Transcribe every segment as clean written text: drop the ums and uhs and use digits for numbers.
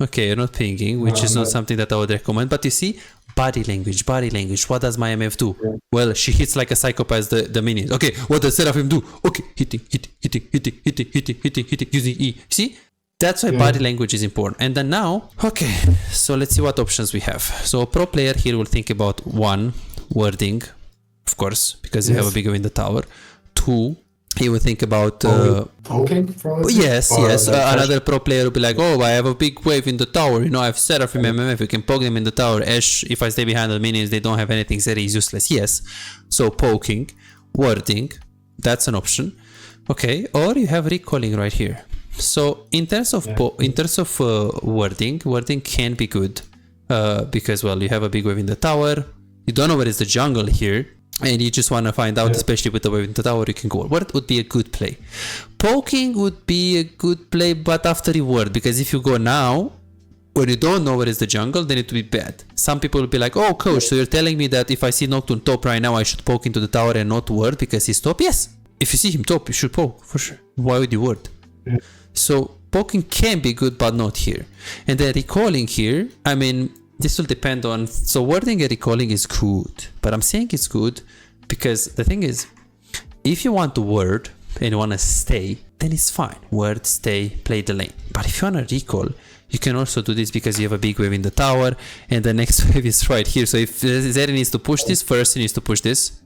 Okay, you're not pinging, which is not something that I would recommend. But you see, body language. What does my MF do? Yeah. Well, she hits like a psychopath the minions. Okay, what does Seraphim do? Okay, hitting, using E. See? That's why body language is important. And then now, okay, so let's see what options we have. So a pro player here will think about 1, wording, of course, because you have a big wave in the tower. 2, he will think about poking, probably? yes. Like Another pro player will be like, oh, I have a big wave in the tower, you know, I have Seraphim MMF, you can poke them in the tower. Ashe, if I stay behind the minions, they don't have anything, Zeri is useless. Yes, so poking, wording, that's an option. Okay, or you have recalling right here. So in terms of wording can be good because, well, you have a big wave in the tower, you don't know where is the jungle here, and you just want to find out, especially with the wave in the tower, you can go. What would be a good play? Poking would be a good play, but after you word, because if you go now, when you don't know where is the jungle, then it will be bad. Some people will be like, oh, coach, so you're telling me that if I see Nocturne top right now, I should poke into the tower and not word because he's top? Yes. If you see him top, you should poke, for sure. Why would you word? Yeah. So poking can be good, but not here. And then recalling here, I mean, this will depend on, so wording and recalling is good, but I'm saying it's good because the thing is, if you want to word and you want to stay, then it's fine. Word, stay, play the lane. But if you want to recall, you can also do this because you have a big wave in the tower and the next wave is right here. So if Zeri needs to push this, first he needs to push this.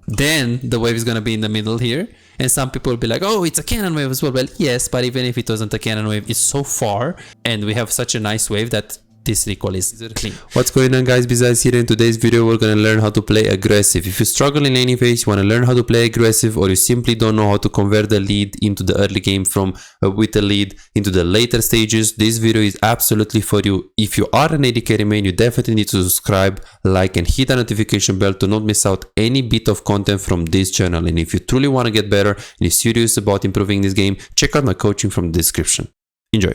Then the wave is going to be in the middle here. And some people will be like, oh, it's a cannon wave as well. Well, yes, but even if it wasn't a cannon wave, it's so far. And we have such a nice wave that this recall is clean. What's going on, guys? Besides here, in today's video, we're going to learn how to play aggressive. If you struggle in any phase, you want to learn how to play aggressive, or you simply don't know how to convert the lead into the early game from with the lead into the later stages, this video is absolutely for you. If you are an AD carry main, you definitely need to subscribe, like, and hit the notification bell to not miss out any bit of content from this channel. And if you truly want to get better and you're serious about improving this game, check out my coaching from the description. Enjoy.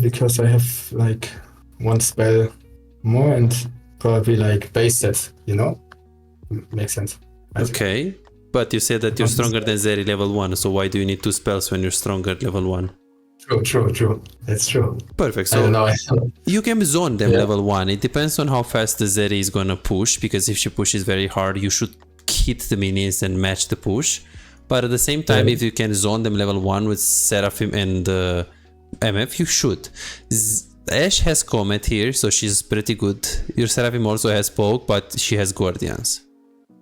Because I have like one spell more and probably like base set, you know? Makes sense. Okay, but you said that you're stronger than Zeri level 1, so why do you need 2 spells when you're stronger at level 1? True. That's true. Perfect. I don't So know. you can zone them level 1. It depends on how fast the Zeri is gonna push, because if she pushes very hard, you should hit the minions and match the push. But at the same time, if you can zone them level 1 with Seraphim and MF, you should. Ashe has Comet here, so she's pretty good. Your Seraphim also has Poke, but she has Guardians.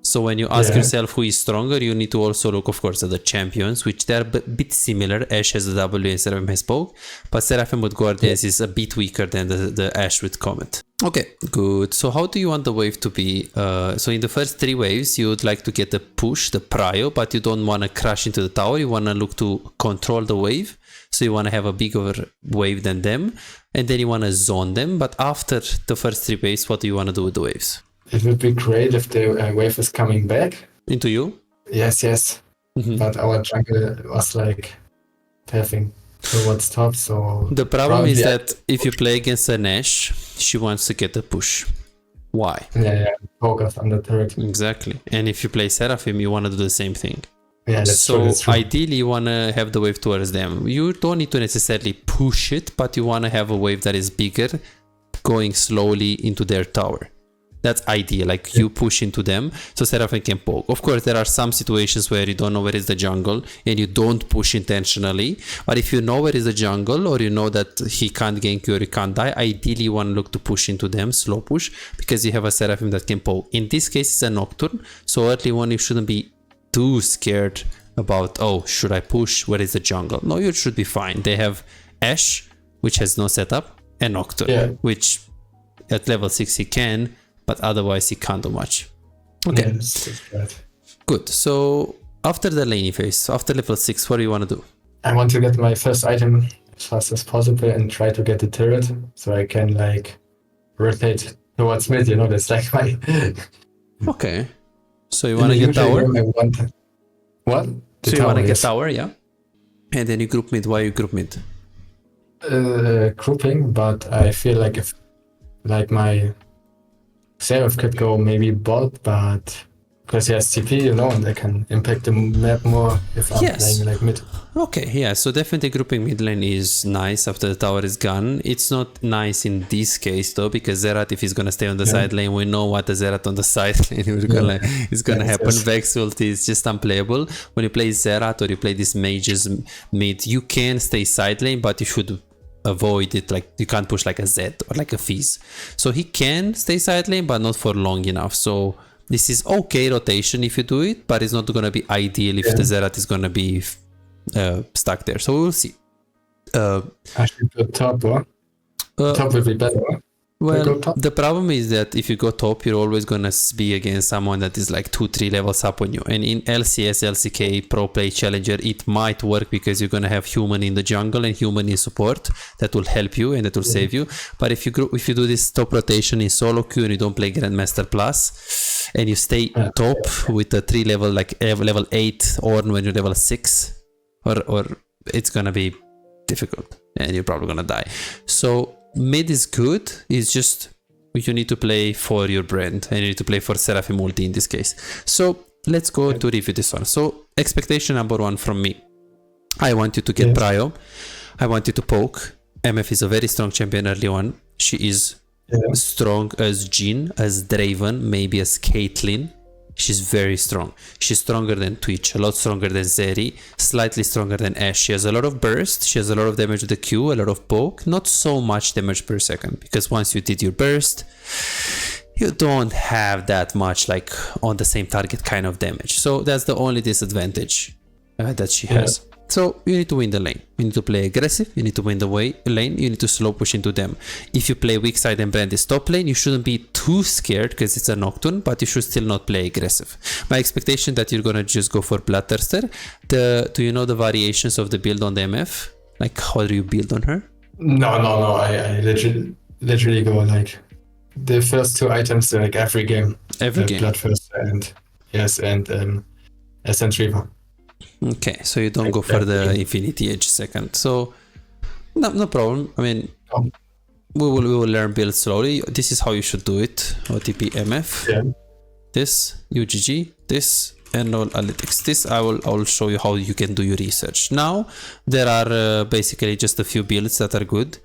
So when you ask yourself who is stronger, you need to also look, of course, at the champions, which they're a bit similar. Ashe has the W and Seraphim has Poke, but Seraphim with Guardians is a bit weaker than the Ashe with Comet. Okay, good. So how do you want the wave to be? So in the first 3 waves, you would like to get the push, the prio, but you don't want to crash into the tower. You want to look to control the wave. So you want to have a bigger wave than them, and then you want to zone them. But after the first 3 waves, what do you want to do with the waves? It would be great if the wave is coming back. Into you? Yes. But our jungle was like pathing towards top, so... The problem is that if you play against an Ashe, she wants to get the push. Why? Yeah, focus on the turret. Exactly. And if you play Seraphim, you want to do the same thing. Yeah, that's so true. Ideally you want to have the wave towards them. You don't need to necessarily push it, but you want to have a wave that is bigger, going slowly into their tower. That's ideal, like you push into them so Seraphim can poke. Of course, there are some situations where you don't know where is the jungle and you don't push intentionally, but if you know where is the jungle, or you know that he can't gank you or he can't die, ideally you want to look to push into them, slow push, because you have a Seraphim that can poke. In this case, it's a Nocturne, so early on you shouldn't be too scared about, oh, should I push? Where is the jungle? No, you should be fine. They have Ashe, which has no setup, and Nocturne, which at level 6 he can, but otherwise he can't do much. Okay, good. So after the laning phase, after level 6, what do you want to do? I want to get my first item as fast as possible and try to get the turret so I can like rotate towards mid, you know, that's like my... Okay. So you want to get tower? What? So you want to get tower, yeah? And then you group mid. Why you group mid? Grouping, but I feel like if like my Seraph could go maybe bot, but because he has TP, you know, and I can impact the map more if I'm playing like mid. Okay, yeah, so definitely grouping mid lane is nice after the tower is gone. It's not nice in this case though, because Zerat, if he's gonna stay on the side lane, we know what the Zerat on the side lane is gonna happen. Yes. Vex ult is just unplayable. When you play Zerat or you play these mages mid, you can stay side lane, but you should avoid it. Like you can't push like a Z or like a Fizz. So he can stay side lane, but not for long enough. So this is okay rotation if you do it, but it's not gonna be ideal if the Zerat is gonna be stuck there. So we'll see. I should go top, or? Top would be better. Well, the problem is that if you go top, you're always gonna be against someone that is like 2-3 levels up on you. And in LCS, LCK, Pro Play Challenger, it might work because you're gonna have human in the jungle and human in support that will help you and that will save you. But if you do this top rotation in solo queue and you don't play Grandmaster Plus and you stay top with a 3 level, like level 8 or when you're level 6, or it's gonna be difficult and you're probably gonna die. So mid is good. It's just you need to play for your brand and you need to play for Seraphim ulti in this case. So let's go to review this one. So expectation number 1 from me, I want you to get prio. I want you to poke. MF is a very strong champion early on. She is strong as Jhin, as Draven, maybe as Caitlyn. She's very strong. She's stronger than Twitch, a lot stronger than Zeri, slightly stronger than Ashe. She has a lot of burst, she has a lot of damage with the Q, a lot of poke, not so much damage per second, because once you did your burst, you don't have that much like on the same target kind of damage. So that's the only disadvantage that she has. So you need to win the lane. You need to play aggressive. You need to win the lane. You need to slow push into them. If you play weak side and brand is top lane, you shouldn't be too scared because it's a Nocturne, but you should still not play aggressive. My expectation that you're gonna just go for Bloodthirster. Do you know the variations of the build on the MF? Like how do you build on her? No. I literally go like the first 2 items like every game. Every game. Bloodthirster and Essence Reaver. Okay, so you don't go for the Infinity Edge second. So no problem. I mean, we will learn build slowly. This is how you should do it. OTP MF. This UGG. This and all analytics. This I will show you how you can do your research. Now there are basically just a few builds that are good,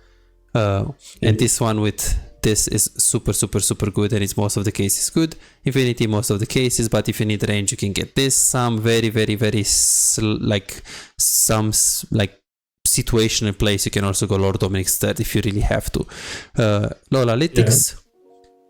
and this one with this is super good, and it's most of the cases good. Infinity most of the cases, but if you need range you can get this. Some very some situational plays you can also go Lord Dominic's third if you really have to. LoL Analytics,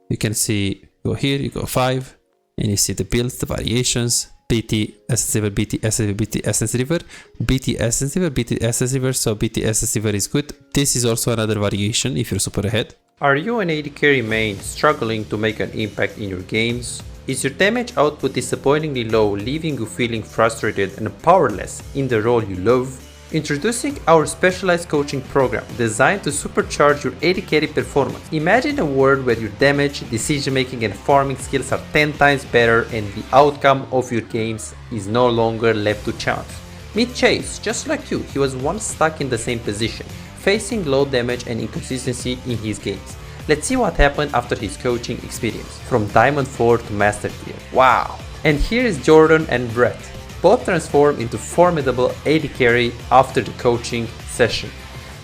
you can see, go here, you go 5 and you see the builds, the variations. BT Essence River, BT Essence River, BT Essence River, BT Essence River, BT Essence River. So BT Essence River is good. This is also another variation if you're super ahead. Are you an AD carry main struggling to make an impact in your games? Is your damage output disappointingly low, leaving you feeling frustrated and powerless in the role you love? Introducing our specialized coaching program designed to supercharge your AD carry performance. Imagine a world where your damage, decision making and farming skills are 10 times better and the outcome of your games is no longer left to chance. Meet Chase, just like you, he was once stuck in the same position, facing low damage and inconsistency in his games. Let's see what happened after his coaching experience, from Diamond 4 to Master Tier. Wow! And here is Jordan and Brett, both transformed into formidable AD carry after the coaching session.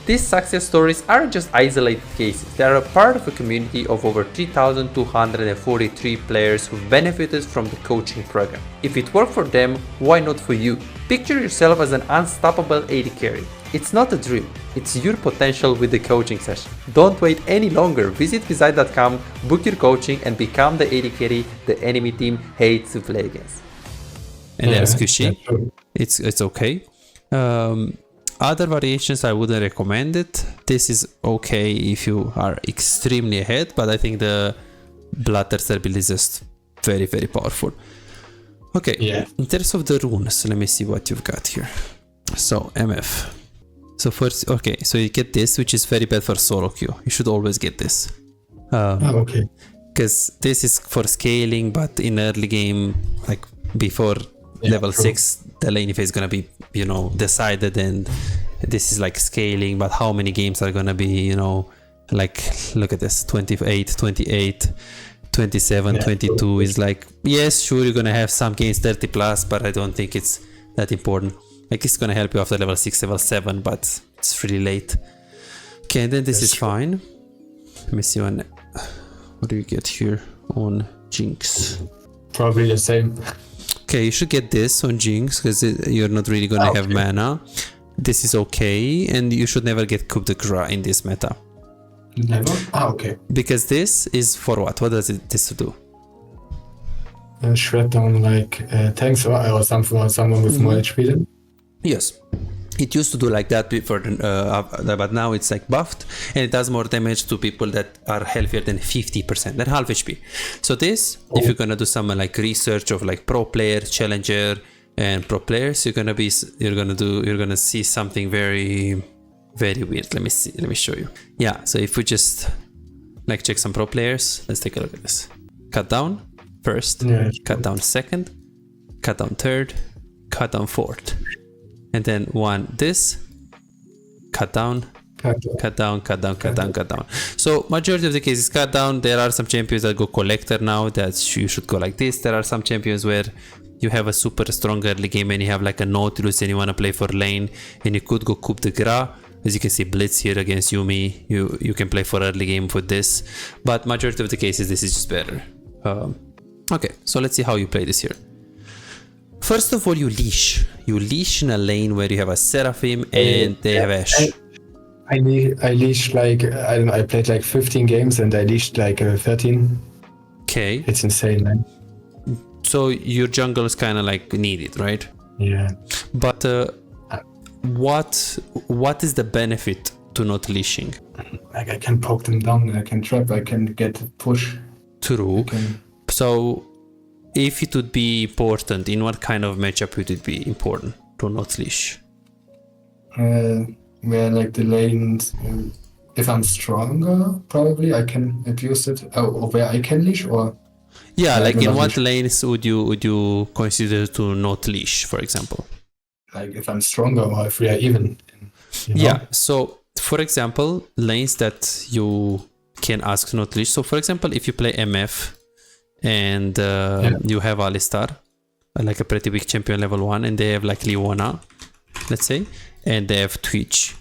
These success stories aren't just isolated cases, they are a part of a community of over 3,243 players who benefited from the coaching program. If it worked for them, why not for you? Picture yourself as an unstoppable AD carry. It's not a dream, it's your potential with the coaching session. Don't wait any longer, visit Visite.com, book your coaching and become the AD carry the enemy team hates to play against. And that's squishy. It's okay. Other variations I wouldn't recommend it. This is okay if you are extremely ahead, but I think the Bloodthirster build is just very powerful. Okay, in terms of the runes, let me see what you've got here. So MF. So first, okay, so you get this, which is very bad for solo queue. You should always get this. Okay. Because this is for scaling, but in early game, like before level 6, the lane phase is gonna be, decided, and this is like scaling, but how many games are gonna be, like, look at this, 28, 28, 27, Yeah. 22 is like, yes, sure, you're gonna have some gains 30 plus, but I don't think it's that important. Like, it's gonna help you after level 6, level 7, but it's really late. Okay, and then this is fine. Let me see what do you get here on Jinx. Probably the same. Okay, you should get this on Jinx because you're not really gonna have mana. This is okay, and you should never get coup de grace in this meta. Never? Okay. Because this is for what? What does this do? Shred down like tanks or something, or someone with more HP then? Yes. It used to do like that before, but now it's like buffed, and it does more damage to people that are healthier than 50%, than half HP. So this, if you're gonna do some like research of like pro player, challenger, and pro players, you're gonna see something very, very weird. Let me show you. Yeah. So if we just like check some pro players, let's take a look at this. Cut down first, cut down second, cut down third, cut down fourth. And then this, cut down, cut down, cut down, cut down, cut down. So majority of the cases cut down. There are some champions that go collector now that you should go like this. There are some champions where you have a super strong early game and you have like a Nautilus and you want to play for lane and you could go coup de grace. As you can see, Blitz here against Yuumi. You can play for early game with this, but majority of the cases this is just better. Okay, so let's see how you play this here. First of all, you leash. You leash in a lane where you have a Seraphim and they have Ashe. I leashed like, I don't know, I played like 15 games and I leashed like 13. Okay. It's insane, man. So your jungle is kind of like needed, right? Yeah. But what is the benefit to not leashing? Like I can poke them down, I can trap, I can get push. True. So if it would be important, in what kind of matchup would it be important to not leash? Where like the lanes, if I'm stronger, probably I can abuse it. Or where I can leash, or yeah, like in what lanes would you consider to not leash, for example? Like if I'm stronger or if we are even. You know? Yeah. So for example, lanes that you can ask to not leash. So for example, if you play MF and you have Alistar, like a pretty big champion level 1, and they have like Leona, let's say, and they have Twitch.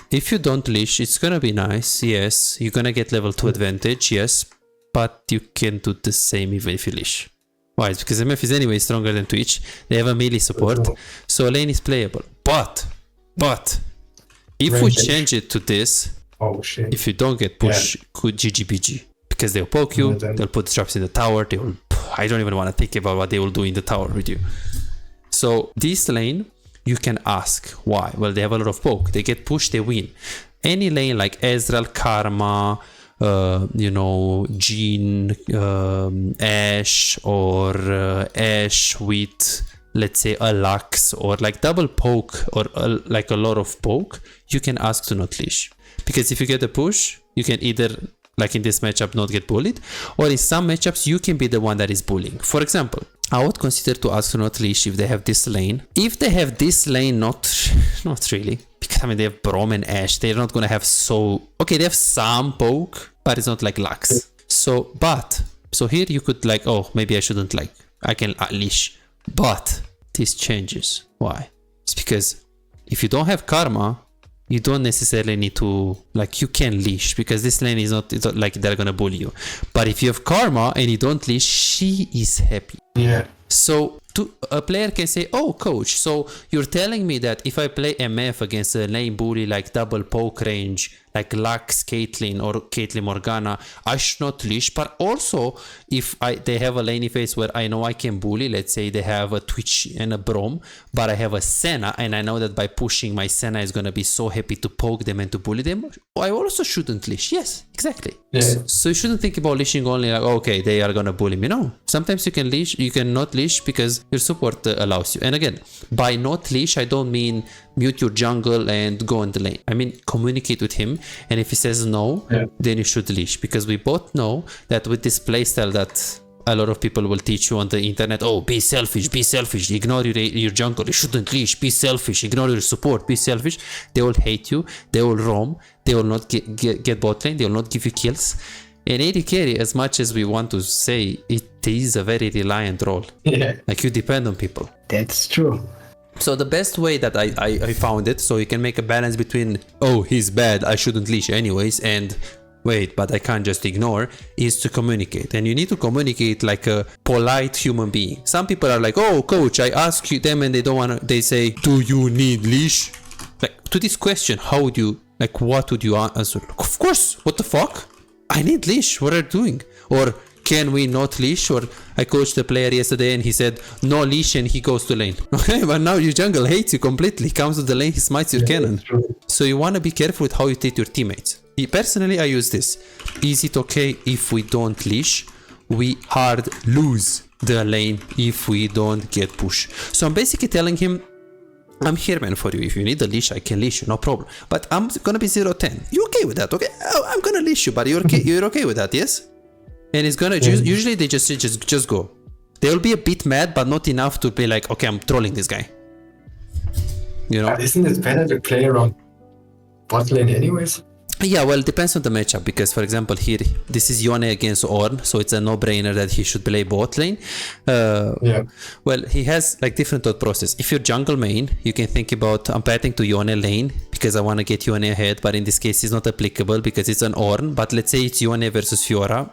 If you don't leash, it's gonna be nice, yes. You're gonna get level 2 advantage, yes, but you can do the same even if you leash. Why? It's because MF is anyway stronger than Twitch. They have a melee support, so lane is playable. But if we change it to this, if you don't get push, good GGBG. Because they'll poke you, they'll put traps in the tower, I don't even want to think about what they will do in the tower with you. So this lane, you can ask why. Well, they have a lot of poke, they get pushed, they win. Any lane like Ezreal, Karma, Jean, Ashe, or Ashe with, let's say, a Lux, or like double poke, or like a lot of poke, you can ask to not leash. Because if you get a push, you can either, like in this matchup, not get bullied, or in some matchups you can be the one that is bullying. For example, I would consider to ask to not leash if they have this lane. If they have this lane, not really, because I mean they have Braum and Ashe. They're not gonna have they have some poke, but it's not like Lux. So here you could like, oh, maybe I can leash, but this changes. Why? It's because if you don't have Karma, you don't necessarily need to, like, you can leash, because this lane is not, it's not like they're gonna bully you. But if you have Karma and you don't leash, she is happy. Yeah. So a player can say, oh, coach, so you're telling me that if I play MF against a lane bully like double poke range, like Lux, Caitlyn, or Caitlyn Morgana, I should not leash. But also, if they have a laney phase where I know I can bully, let's say they have a Twitch and a Braum, but I have a Senna, and I know that by pushing my Senna is going to be so happy to poke them and to bully them, I also shouldn't leash. Yes, exactly. Yeah. So you shouldn't think about leashing only like, okay, they are going to bully me. No, sometimes you can leash, you can not leash because your support allows you. And again, by not leash, I don't mean mute your jungle and go on the lane. I mean communicate with him, and if he says no, then you should leash, because we both know that with this playstyle that a lot of people will teach you on the internet, oh, be selfish, ignore your jungle, you shouldn't leash, be selfish, ignore your support, be selfish. They will hate you, they will roam, they will not get bot lane, they will not give you kills, In AD carry, as much as we want to say, it is a very reliant role. Yeah, Like, you depend on people. that's true. So the best way that I found it, so you can make a balance between, oh, he's bad, I shouldn't leash anyways, and wait, but I can't just ignore, is to communicate. And you need to communicate like a polite human being. Some people are like, oh, coach, I ask you them and they don't want to, they say, do you need leash? Like, to this question, how would you, like, what would you answer? Of course, what the fuck? I need leash, what are you doing? Or can we not leash? Or I coached a player yesterday and he said no leash and he goes to lane. Okay, but now your jungle hates you completely. He comes to the lane, he smites your cannon. So you want to be careful with how you treat your teammates. Personally, I use this. Is it okay if we don't leash? We hard lose the lane if we don't get push. So I'm basically telling him, I'm here, man, for you. If you need a leash, I can leash you, no problem. But I'm gonna be 0-10. You okay with that? Okay, I'm gonna leash you, but you're okay. You're okay with that, yes? And it's gonna usually they just go. They'll be a bit mad, but not enough to be like, okay, I'm trolling this guy. You know? Isn't it better to play around bot lane anyways? Yeah, well, it depends on the matchup, because for example here, this is Yone against Ornn, so it's a no-brainer that he should play bot lane. Yeah. Well, he has like different thought process. If you're jungle main, you can think about, I'm patting to Yone lane because I want to get Yone ahead, but in this case it's not applicable because it's an Ornn. But let's say it's Yone versus Fiora,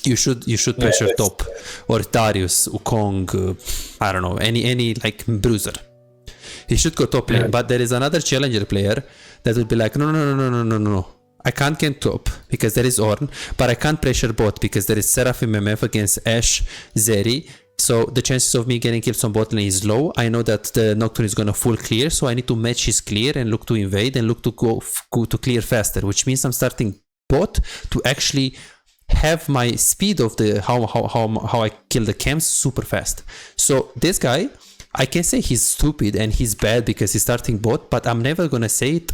you should pressure top, or Darius, Wukong, I don't know, any like bruiser. He should go top lane, but there is another challenger player that will be like, no. I can't get top because there is Ornn, but I can't pressure bot because there is Seraphim MF against Ashe, Zeri. So the chances of me getting kills on bot lane is low. I know that the Nocturne is gonna full clear, so I need to match his clear and look to invade and look to go to clear faster, which means I'm starting bot to actually have my speed of the how I kill the camps super fast. So this guy, I can say he's stupid and he's bad because he's starting bot, but I'm never gonna say it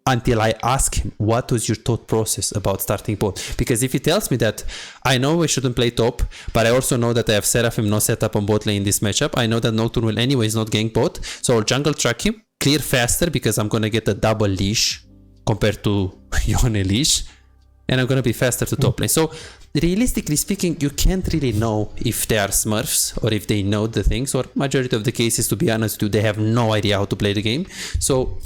until I ask him, what was your thought process about starting bot? Because if he tells me that I know I shouldn't play top, but I also know that I have Seraphim no setup on bot lane in this matchup, I know that Nocturne will anyways not gank bot, so I'll jungle track him, clear faster because I'm gonna get a double leash compared to Yone leash, and I'm gonna be faster to top lane. So realistically speaking, you can't really know if they are smurfs or if they know the things, or majority of the cases, to be honest with you, they have no idea how to play the game. So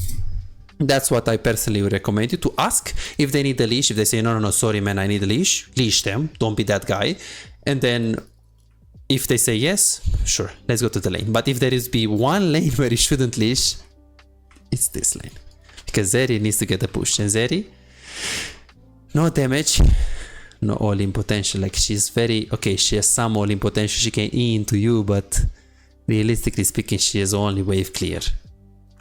that's what I personally would recommend you to ask if they need a leash. If they say no, sorry man, I need a leash, leash them, don't be that guy. And then if they say yes, sure, let's go to the lane. But if there is be one lane where you shouldn't leash, it's this lane, because Zeri needs to get a push, and Zeri, no damage, no all-in potential. Like, she's very okay, she has some all-in potential, she can E into you, but realistically speaking, she has only wave clear.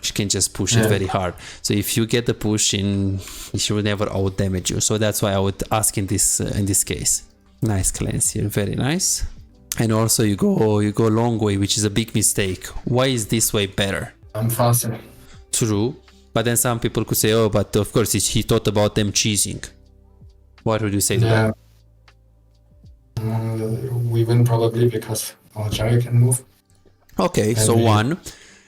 She can just push it very hard. So if you get the push in, she will never out damage you. So that's why I would ask in this case. Nice cleanse here, very nice. And also you go long way, which is a big mistake. Why is this way better? I'm faster. True, but then some people could say, oh, but of course he thought about them cheesing. What would you say to that? We win probably because our jungle can move. Okay, and so one.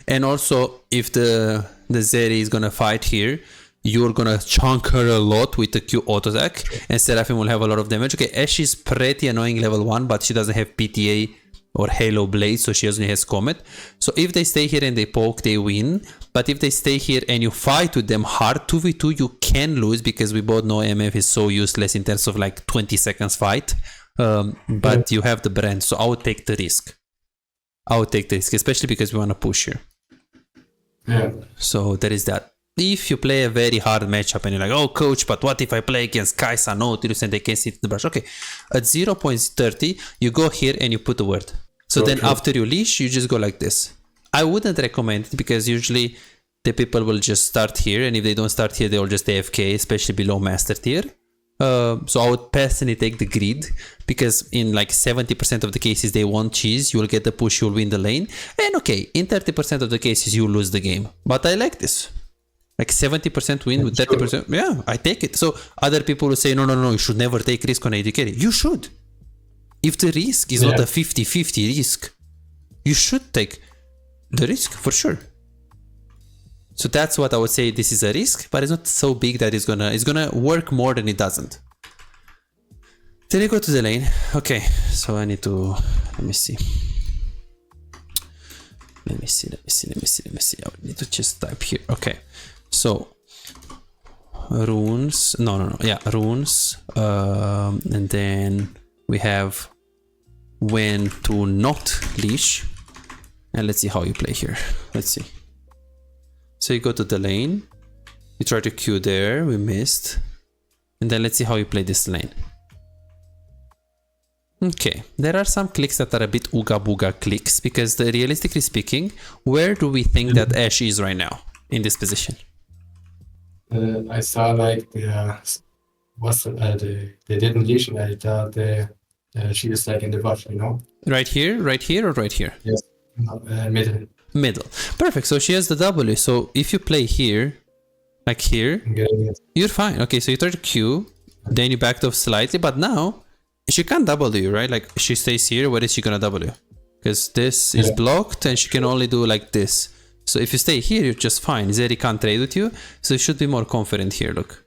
And also, if the Zeri is gonna fight here, you're gonna chunk her a lot with the Q auto attack, and Seraphim will have a lot of damage. Okay, Ashe is pretty annoying level 1, but she doesn't have PTA or Halo Blade, so she only has Comet. So if they stay here and they poke, they win. But if they stay here and you fight with them hard, 2v2, you can lose, because we both know MF is so useless in terms of like 20 seconds fight. But you have the brand, so I would take the risk. Especially because we want to push here. Yeah. So there is that. If you play a very hard matchup and you're like, oh coach, but what if I play against Kai'Sa, Nautilus, and they can sit in the brush? Okay, at 0.30, you go here and you put a word. So then after you leash, you just go like this. I wouldn't recommend it, because usually the people will just start here, and if they don't start here, they will just AFK, especially below master tier. So I would personally take the grid, because in like 70% of the cases they won't cheese, you will get the push, you will win the lane, and okay, in 30% of the cases you lose the game. But I like this, like 70% win with 30%. Yeah, I take it. So other people will say no, you should never take risk on AD carry. You should. If the risk is not a 50-50 risk, you should take the risk for sure. So that's what I would say. This is a risk, but it's not so big that it's gonna work more than it doesn't. Then you go to the lane. Okay, so I need to, let me see. Let me see. I need to just type here. Okay, so runes, runes, and then we have when to not leash, and let's see how you play here. Let's see. So you go to the lane, you try to Q there, we missed, and then let's see how you play this lane. Okay, there are some clicks that are a bit ooga booga clicks, because realistically speaking, where do we think that Ashe is right now in this position? I saw like they didn't leash, and I thought she was like in the buff, you know? Right here, or right here? Yes, middle. Middle. Perfect, so she has the W, so if you play here, like here, you're fine. Okay, so you try to Q, then you backed off slightly, but now she can't W, right? Like she stays here, where is she gonna W? Because this is blocked and she can only do like this. So if you stay here, you're just fine. Zeri can't trade with you, so you should be more confident here, look.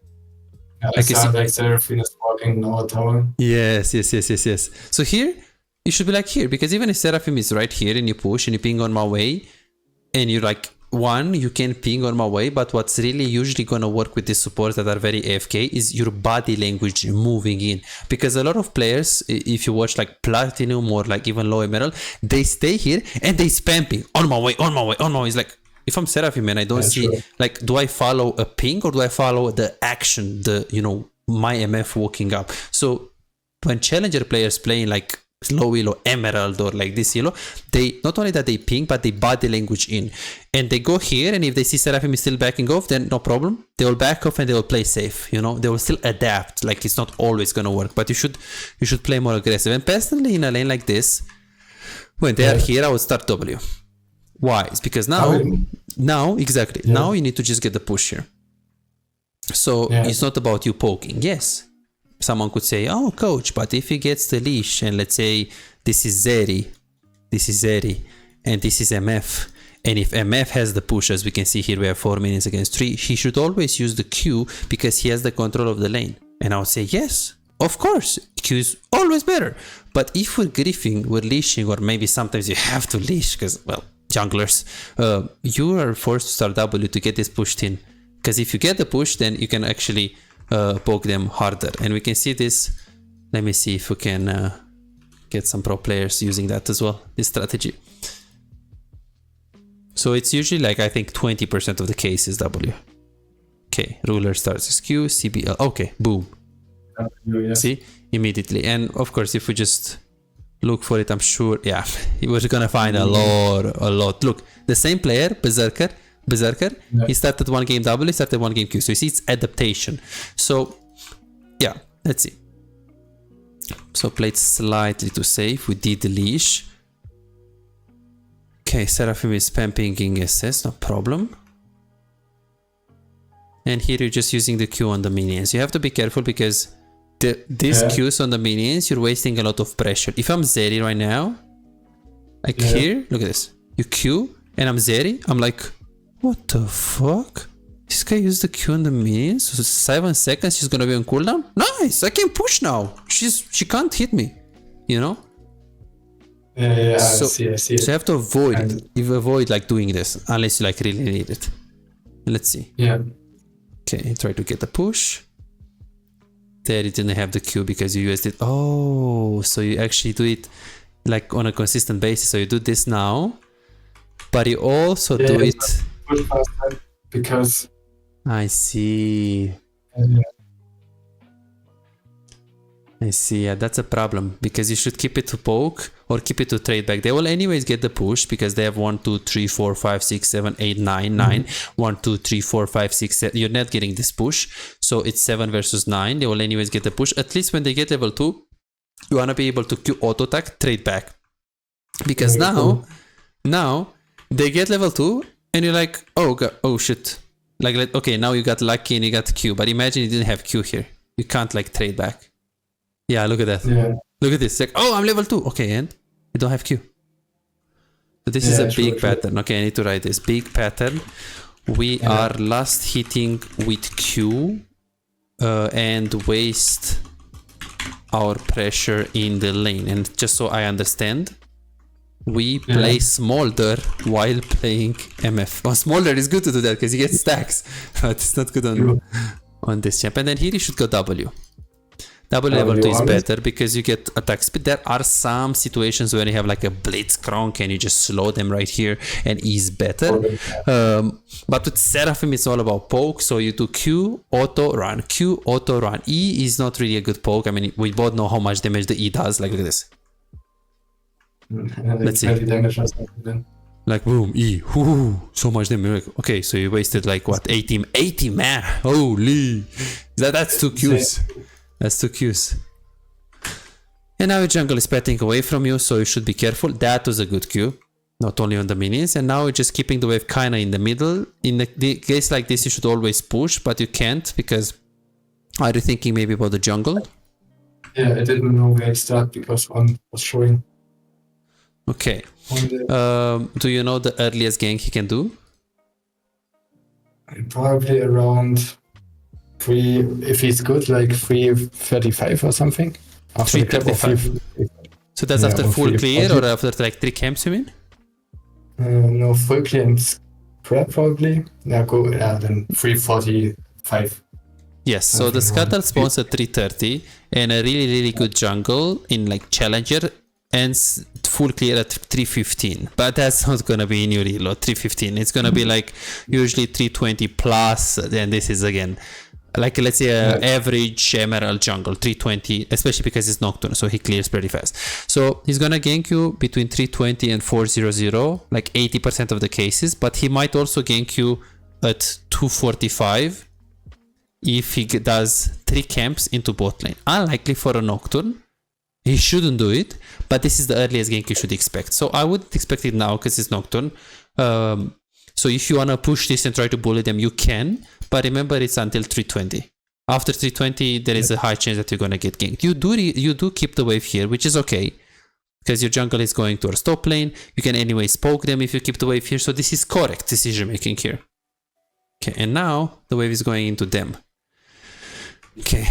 I sound like Seraphine is walking no tower. Yes. So here, you should be like here, because even if Seraphim is right here and you push and you ping on my way, and you're like, one, you can ping on my way, but what's really usually gonna work with these supports that are very AFK is your body language moving in. Because a lot of players, if you watch like Platinum or like even low Emerald, they stay here and they spam ping, on my way. It's like, if I'm Seraphim and I don't see, like, do I follow a ping or do I follow the action, my MF walking up? So when challenger players playing like low elo Emerald or like this elo, they not only that they ping, but they body language in, and they go here, and if they see Seraphim is still backing off, then no problem, they will back off and they will play safe, they will still adapt. Like, it's not always gonna work, but you should play more aggressive. And personally, in a lane like this, when they are here, I would start W. Why? It's because now you need to just get the push here. So it's not about you poking. Yes, someone could say, oh, coach, but if he gets the leash, and let's say this is Zeri, and this is MF, and if MF has the push, as we can see here, we have 4 minions against 3, he should always use the Q because he has the control of the lane. And I would say, yes, of course, Q is always better. But if we're griefing, we're leashing, or maybe sometimes you have to leash because, well, junglers, you are forced to start W to get this pushed in. Because if you get the push, then you can actually poke them harder. And we can see this. Let me see if we can get some pro players using that as well, this strategy. So it's usually like, I think 20% of the case is W. Okay, ruler starts his Q, CBL. Okay, boom. See, immediately. And of course, if we just look for it, I'm sure, we're gonna find a lot. Look, the same player, Berserker, he started one game W, he started one game Q. So you see, it's adaptation. So yeah, let's see. So played slightly too safe. We did the leash. Okay, Seraphim is spam pinging SS, no problem. And here you're just using the Q on the minions. You have to be careful because these Qs on the minions, you're wasting a lot of pressure. If I'm Zeri right now, like here, look at this. You Q and I'm Zeri, I'm like, what the fuck? This guy used the Q on the minions, so 7 seconds she's gonna be on cooldown? Nice, I can push now. She can't hit me, I So see. you have to avoid it. You avoid like doing this unless you like really need it. Let's see. Yeah. Okay, try to get the push. There you didn't have the Q because you used it. Oh, so you actually do it like on a consistent basis. So you do this now, but you also do it. Push faster because I see. I see. Yeah, that's a problem because you should keep it to poke or keep it to trade back. They will anyways get the push because they have 1, 2, 3, 4, 5, 6, 7, 8, 9, 9. 1, 2, 3, 4, 5, 6, 7. You're not getting this push. So it's 7 versus 9. They will anyways get the push. At least when they get level 2, you want to be able to Q auto attack, trade back. Because now they get level 2 and you're like, oh God, oh shit. Like, okay, now you got lucky and you got Q. But imagine you didn't have Q here. You can't like trade back. Yeah, look at that. Yeah. Look at this. Like, oh, I'm level 2. Okay, and you don't have Q. So this is a big pattern. Okay, I need to write this. Big pattern. We are last hitting with Q and waste our pressure in the lane. And just so I understand, we play Smolder while playing MF. Oh, Smolder is good to do that because he gets stacks, but it's not good on this champ. And then here you should go W. W level 2 is better because you get attack speed. There are some situations where you have like a Blitzcrank and you just slow them right here and E is better. But with Seraphim, it's all about poke. So you do Q, auto, run, Q, auto, run. E is not really a good poke. I mean, we both know how much damage the E does. Like, look at this. Let's see. Like, boom, E, whoo, so much damage. Okay, so you wasted like what, 80 man. Holy. That's 2 Qs. That's 2 Qs. And now your jungle is petting away from you, so you should be careful. That was a good Q, not only on the minions. And now you're just keeping the wave kinda in the middle. In the case like this, you should always push, but you can't because are you thinking maybe about the jungle? Yeah, I didn't know where I start because one was showing. Okay. Do you know the earliest gank he can do? Probably around 3, if he's good, like 3:35 or something. 3:35. So that's after full clear or after like 3 camps, you mean? No, full clear and scrap probably. Yeah, then 3:45. Yes, so the Scuttle spawns at 3:30 and a really good jungle in like Challenger ends full clear at 3:15, but that's not gonna be in your reload. 3:15, it's gonna be like usually 3:20 plus. Then this is again like, let's say average emerald jungle 3:20, especially because it's nocturne, so he clears pretty fast. So he's gonna gank you between 3:20 and 4:00 like 80% of the cases, but he might also gank you at 2:45 if he does 3 camps into bot lane. Unlikely for a nocturne. He shouldn't do it, but this is the earliest gank you should expect. So I wouldn't expect it now because it's nocturne. So if you want to push this and try to bully them, you can, but remember it's until 3:20. After 3:20, there is a high chance that you're going to get ganked. You do keep the wave here, which is okay, because your jungle is going towards top lane. You can anyways poke them if you keep the wave here, so this is correct decision making here. Okay, and now the wave is going into them. Okay,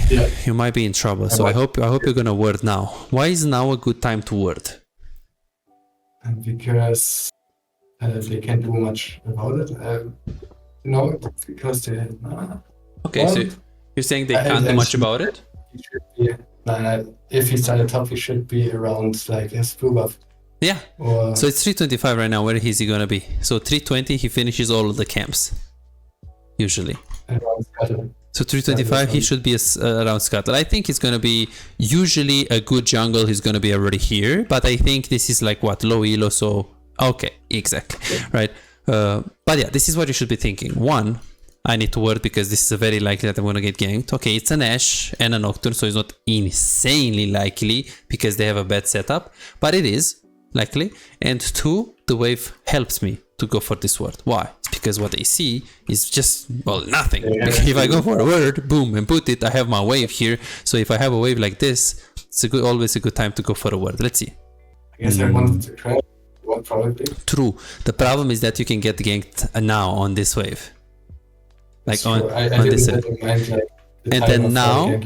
you might be in trouble, so I hope you're gonna ward now. Why is now a good time to ward? Because they can't do much about it. No, because they. Okay, so you're saying they can't do much about it? He should be, if he's at the top, he should be around like his blue buff. Yeah. So it's 3:25 right now. Where is he gonna be? So 3:20, he finishes all of the camps. Usually. So 3:25, he should be around Scuttle. I think he's going to be usually a good jungle. He's going to be already here. But I think this is like what? Low elo. So, okay, exactly. Right. But yeah, this is what you should be thinking. 1, I need to ward because this is very likely that I'm going to get ganked. Okay, it's an Ashe and a Nocturne. So it's not insanely likely because they have a bad setup. But it is likely. And 2, the wave helps me to go for this word. Why? It's because what I see is just, well, nothing. If I go for a word, boom, and put it, I have my wave here. So if I have a wave like this, it's always a good time to go for a word. Let's see. I guess I wanted to try one probably. True. The problem is that you can get ganked now on this wave. Like on this. And then now,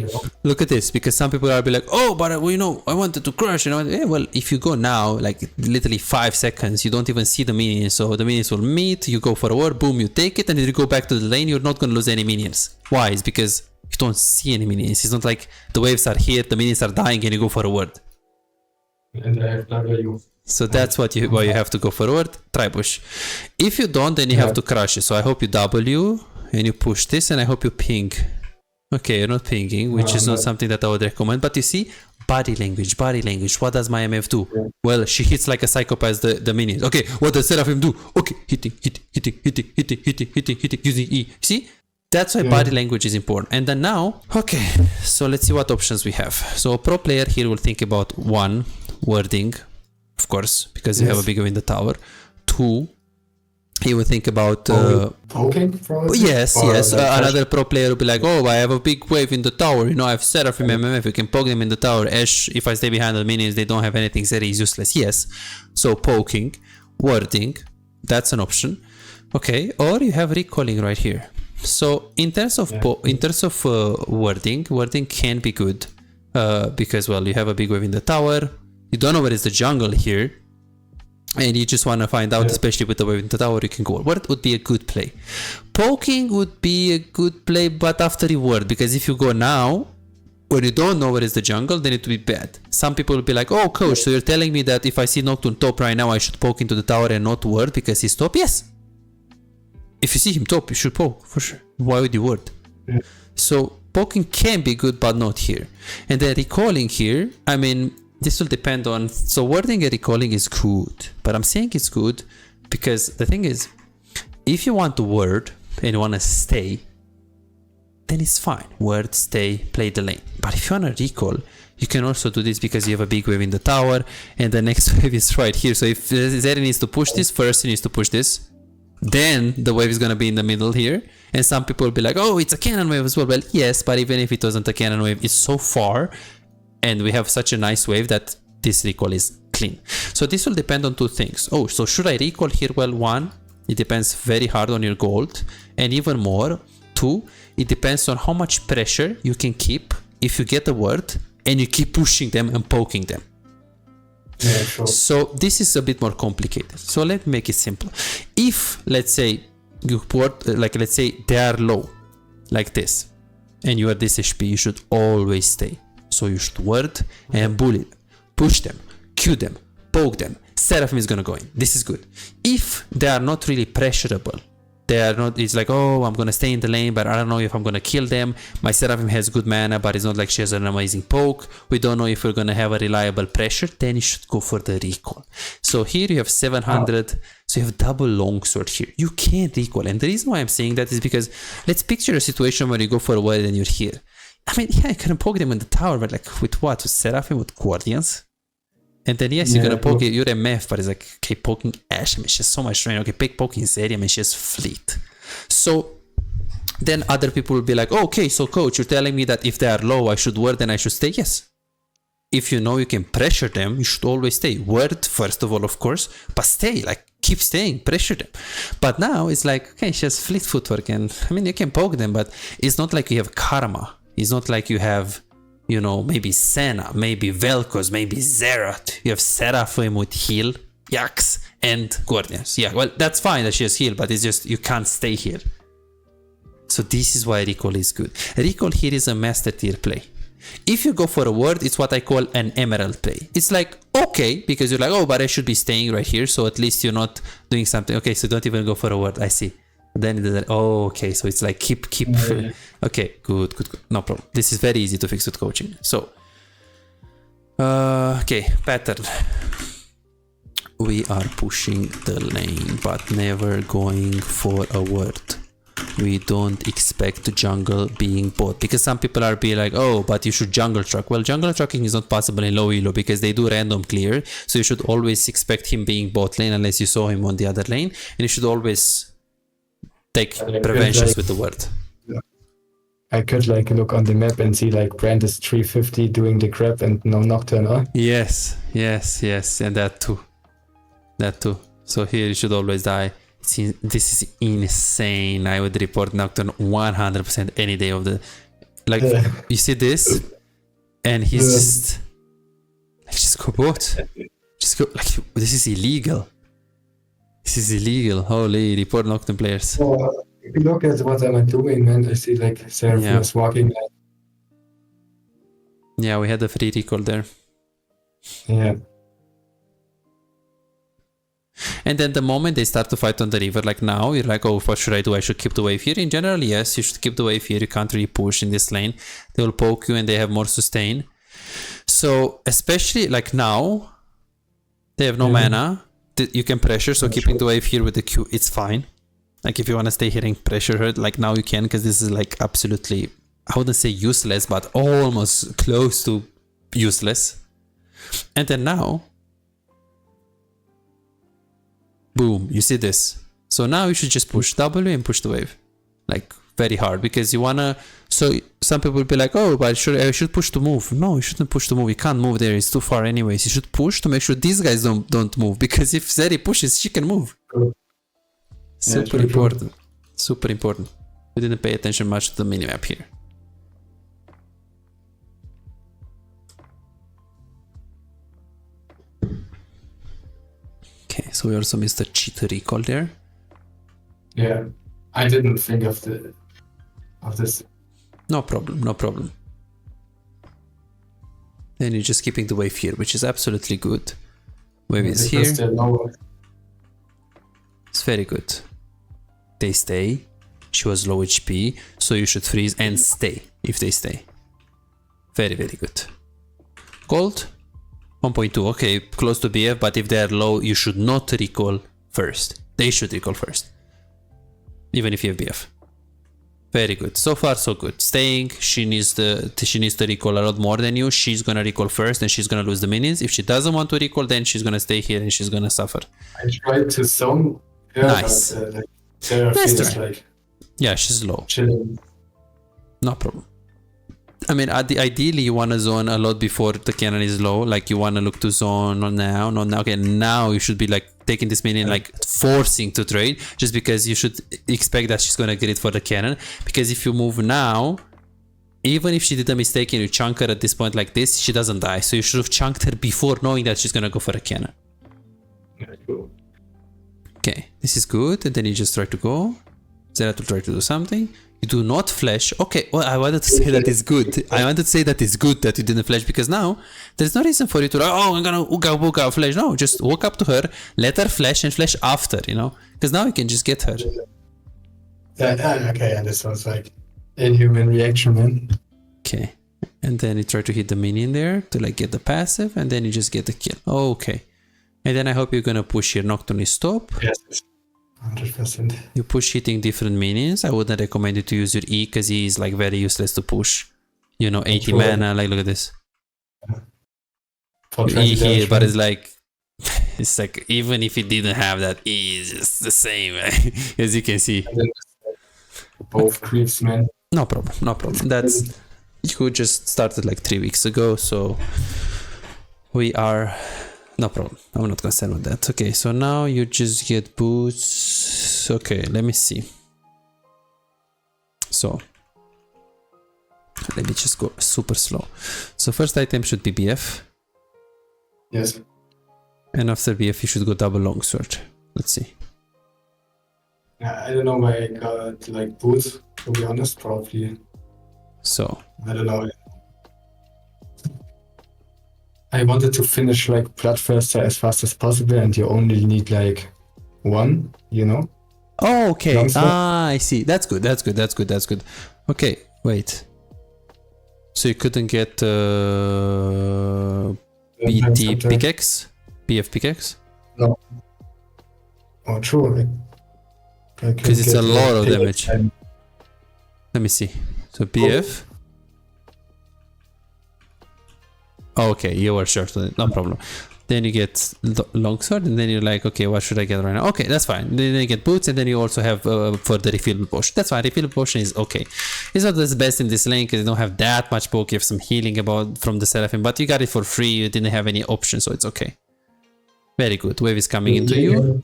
look at this, because some people are be like, oh, but I wanted to crush. Well, if you go now, like literally 5 seconds, you don't even see the minions. So the minions will meet, you go for a ward, boom, you take it, and then you go back to the lane, you're not going to lose any minions. Why? It's because you don't see any minions. It's not like the waves are here, the minions are dying, and you go for a ward. And I have W. So that's why you have to go for a ward, try push. If you don't, then you have to crush it. So I hope you W, and you push this, and I hope you ping. Okay, you're not pinging, which is not something that I would recommend. But you see, body language. What does my MF do? Yeah. Well, she hits like a psychopath the minions. Okay, what does Seraphim do? Okay, hitting, using E. See? That's why body language is important. And then now, okay, so let's see what options we have. So a pro player here will think about 1, wording, of course, because you have a bigger in the tower. 2, he will think about poking probably? Yes. Another pro player will be like, oh, I have a big wave in the tower, I have Seraphim MMF, you can poke them in the tower. Ashe, if I stay behind the minions, they don't have anything, Zeri is useless. Yes, so poking, warding, that's an option. Okay, or you have recalling right here. So in terms of wording can be good. because, well, you have a big wave in the tower. You don't know where is the jungle here. And you just want to find out, especially with the wave in the tower, you can go. What would be a good play? Poking would be a good play, but after reward. Because if you go now, when you don't know where is the jungle, then it will be bad. Some people will be like, oh, coach, so you're telling me that if I see Nocturne top right now, I should poke into the tower and not ward because he's top? Yes. If you see him top, you should poke, for sure. Why would you ward? Yeah. So poking can be good, but not here. And then recalling here, I mean, this will depend on, so warding and recalling is good, but I'm saying it's good because the thing is, if you want to ward and you want to stay, then it's fine. Ward, stay, play the lane. But if you want to recall, you can also do this because you have a big wave in the tower and the next wave is right here. So if Zeri needs to push this, first he needs to push this. Then the wave is going to be in the middle here. And some people will be like, oh, it's a cannon wave as well. Well, yes, but even if it wasn't a cannon wave, it's so far. And we have such a nice wave that this recall is clean. So this will depend on two things. Oh, so should I recall here? Well, one, it depends very hard on your gold. And even more, two, it depends on how much pressure you can keep if you get a word and you keep pushing them and poking them. Yeah, sure. So this is a bit more complicated. So let me make it simple. If, let's say, you put, like, let's say they are low, like this, and you are this HP, you should always stay. So you should ward and bully them, push them, Q them, poke them. Seraphim is gonna go in. This is good. If they are not really pressurable, they are not, it's like, oh, I'm gonna stay in the lane, but I don't know if I'm gonna kill them. My Seraphim has good mana, but it's not like she has an amazing poke. We don't know if we're gonna have a reliable pressure. Then you should go for the recall. So here you have 700. So you have double longsword here. You can't recall. And the reason why I'm saying that is because let's picture a situation where you go for a word and you're here. I mean, yeah, you can poke them in the tower, but like with what? With Seraphim, with Guardians? And then yes, you're gonna poke it, you're MF, but it's like, okay, poking Ashe, I mean, she has so much strain. Okay, pick poking Zeri, I mean, she has fleet. So then other people will be like, oh, okay, so coach, you're telling me that if they are low, I should ward and I should stay? Yes. If you know you can pressure them, you should always stay. Ward, first of all, of course, but stay, like, keep staying, pressure them. But now it's like, okay, she has fleet footwork, and I mean, you can poke them, but it's not like you have karma. It's not like you have, you know, maybe Senna, maybe Vel'Koz, maybe Xerath. You have Seraphim with heal, Yax, and Guardians. Yeah, well, that's fine that she has heal, but it's just you can't stay here. So this is why recall is good. Recall here is a master tier play. If you go for a word, it's what I call an emerald play. It's like, okay, because you're like, oh, but I should be staying right here, so at least you're not doing something. Okay, so don't even go for a word, I see. Then it is, oh, okay, so it's like keep. Okay, good, no problem. This is very easy to fix with coaching. So, okay, pattern. We are pushing the lane, but never going for a word. We don't expect jungle being bot, because some people are be like, oh, but you should jungle truck. Well, jungle trucking is not possible in low elo because they do random clear, so you should always expect him being bot lane unless you saw him on the other lane, and you should always take preventions with the word. I could like look on the map and see like Brand is 350 doing the grab and no Nocturne, huh? Yes, and that too. So here you should always die. This is insane. I would report Nocturne 100% any day of the... Like, you see this? And he's just go bot. Just go, like, this is illegal. Holy, report Nocturne players. Oh, look at what I'm doing, man. I see like Seraphim is walking. Yeah, we had a free recall there. Yeah. And then the moment they start to fight on the river, like now, you're like, oh, what should I do? I should keep the wave here. In general, yes, you should keep the wave here. You can't really push in this lane. They will poke you and they have more sustain. So, especially like now, they have no mana. You can pressure, so keeping the wave here with the Q, it's fine. Like if you want to stay here and pressure her, like now you can, because this is like absolutely, I wouldn't say useless, but almost close to useless. And then now, boom, you see this. So now you should just push W and push the wave. Like very hard, because you wanna, so some people will be like, oh, but I should push to move. No, you shouldn't push to move. You can't move there, it's too far anyways. You should push to make sure these guys don't move, because if Zeri pushes, she can move. Super important. Super important. We didn't pay attention much to the minimap here. So we also missed the cheat recall there. Yeah, I didn't think of this. No problem, no problem. Then you're just keeping the wave here, which is absolutely good. Wave is here. Because they're lower. It's very good. They stay. She was low HP, so you should freeze and stay if they stay. Very, very good. Gold, 1.2. Okay, close to BF, but if they are low, you should not recall first. They should recall first, even if you have BF. Very good. So far, so good. Staying. She needs to recall a lot more than you. She's gonna recall first, and she's gonna lose the minions. If she doesn't want to recall, then she's gonna stay here and she's gonna suffer. I tried to zone. Yeah, Nice. But, like, Sarah Nice feels try. like Yeah, she's low. chilling. No problem. I mean, ideally, you want to zone a lot before the cannon is low. Like, you want to look to zone, not now, not now. Okay, now you should be like taking this minion, like forcing to trade, just because you should expect that she's going to get it for the cannon. Because if you move now, even if she did a mistake and you chunk her at this point like this, she doesn't die. So you should have chunked her before knowing that she's going to go for a cannon. Yeah, cool. Okay, this is good. And then you just try to go. Zera to try to do something. You do not flash. Okay, well, I wanted to say that it's good. I wanted to say that it's good that you didn't flash, because now there's no reason for you to, oh, I'm gonna hook out, flash. No, just walk up to her, let her flash, and flash after, you know? Because now you can just get her. Yeah, okay, and this was like inhuman reaction, man. Okay, and then you try to hit the minion there to like get the passive, and then you just get the kill. Okay, and then I hope you're gonna push here. Nocturne is stop. Yes, 100%. You push hitting different minions. I wouldn't recommend you to use your E, because E is like very useless to push. You know, 80 Sure. mana, like look at this. For E 20 here, damage, but man. it's like, it's like, even if it didn't have that E, it's just the same, as you can see. And then both creeps, man. No problem, no problem. That's, you just started like 3 weeks ago, so we are, no problem. I'm not concerned with that. Okay, so now you just get boots. Okay, let me see. So, let me just go super slow. So first item should be BF, Yes. and after BF you should go double longsword. Let's see. Yeah, I don't know why I got like boots, to be honest, probably. So, I don't know. I wanted to finish like Bloodthirster as fast as possible, and you only need like one, you know? oh, okay. Longsword. Ah, I see. That's good. That's good. That's good. That's good. Okay, wait. So you couldn't get BT pickaxe, BF pickaxe, No. Oh, true. because it's a lot of damage. Let me see. So BF. Oh, okay, you were short on it. No problem. Then you get longsword, and then you're like, okay, what should I get right now? Okay, that's fine. Then you get boots, and then you also have for the refillable potion. That's fine. Refillable potion is okay. It's not the best in this lane because you don't have that much poke. You have some healing about from the Seraphim, but you got it for free. You didn't have any options, so it's okay. Very good. Wave is coming into you.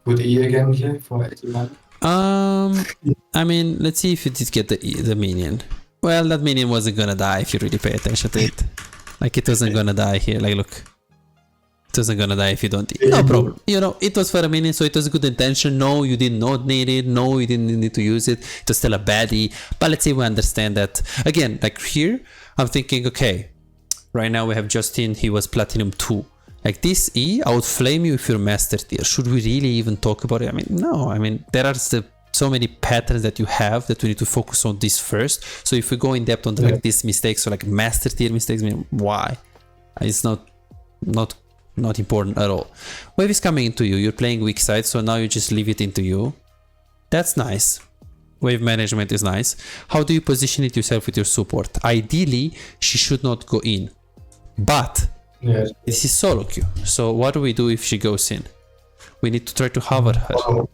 Would E again here for 81? I mean, let's see if you did get the minion. Well, that minion wasn't gonna die if you really pay attention to it. Like, it wasn't gonna die here. Like, look. It wasn't gonna die if you don't eat. No problem. You know, it was for a minion, so it was a good intention. No, you did not need it. No, you didn't need to use it. It was still a baddie. But let's say we understand that. Again, like here, I'm thinking, okay, right now we have Justin. He was Platinum 2. Like, this E, I would flame you if you're Master Tier. Should we really even talk about it? I mean, no. I mean, there are so many patterns that you have that we need to focus on this first. So if we go in depth on like these mistakes, so like Master Tier mistakes, I mean, why? It's not important at all. Wave is coming into you. You're playing weak side, so now you just leave it into you. That's nice. Wave management is nice. How do you position it yourself with your support? Ideally, she should not go in, but Yes. this is SoloQ. So what do we do if she goes in? We need to try to hover her. Oh,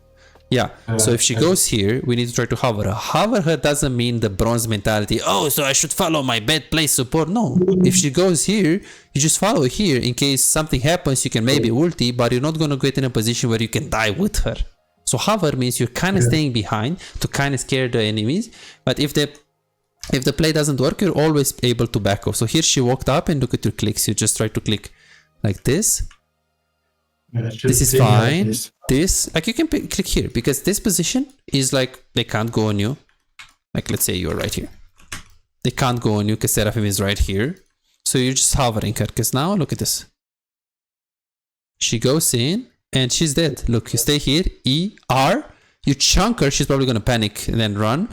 Yeah, so if she goes here, we need to try to hover her. Hover her doesn't mean the bronze mentality. Oh, so I should follow my bad place support. No, if she goes here, you just follow here. In case something happens, you can maybe ulti, but you're not going to get in a position where you can die with her. So hover means you're kind of staying behind to kind of scare the enemies. But if the play doesn't work, you're always able to back off. So here she walked up, and look at your clicks. You just try to click like this, This is fine. This, like, you can click here because this position is like they can't go on you. Like, let's say you're right here. They can't go on you because Seraphim is right here. So you're just hovering her because now look at this. She goes in and she's dead. Look, you stay here. E, R. You chunk her. She's probably going to panic and then run.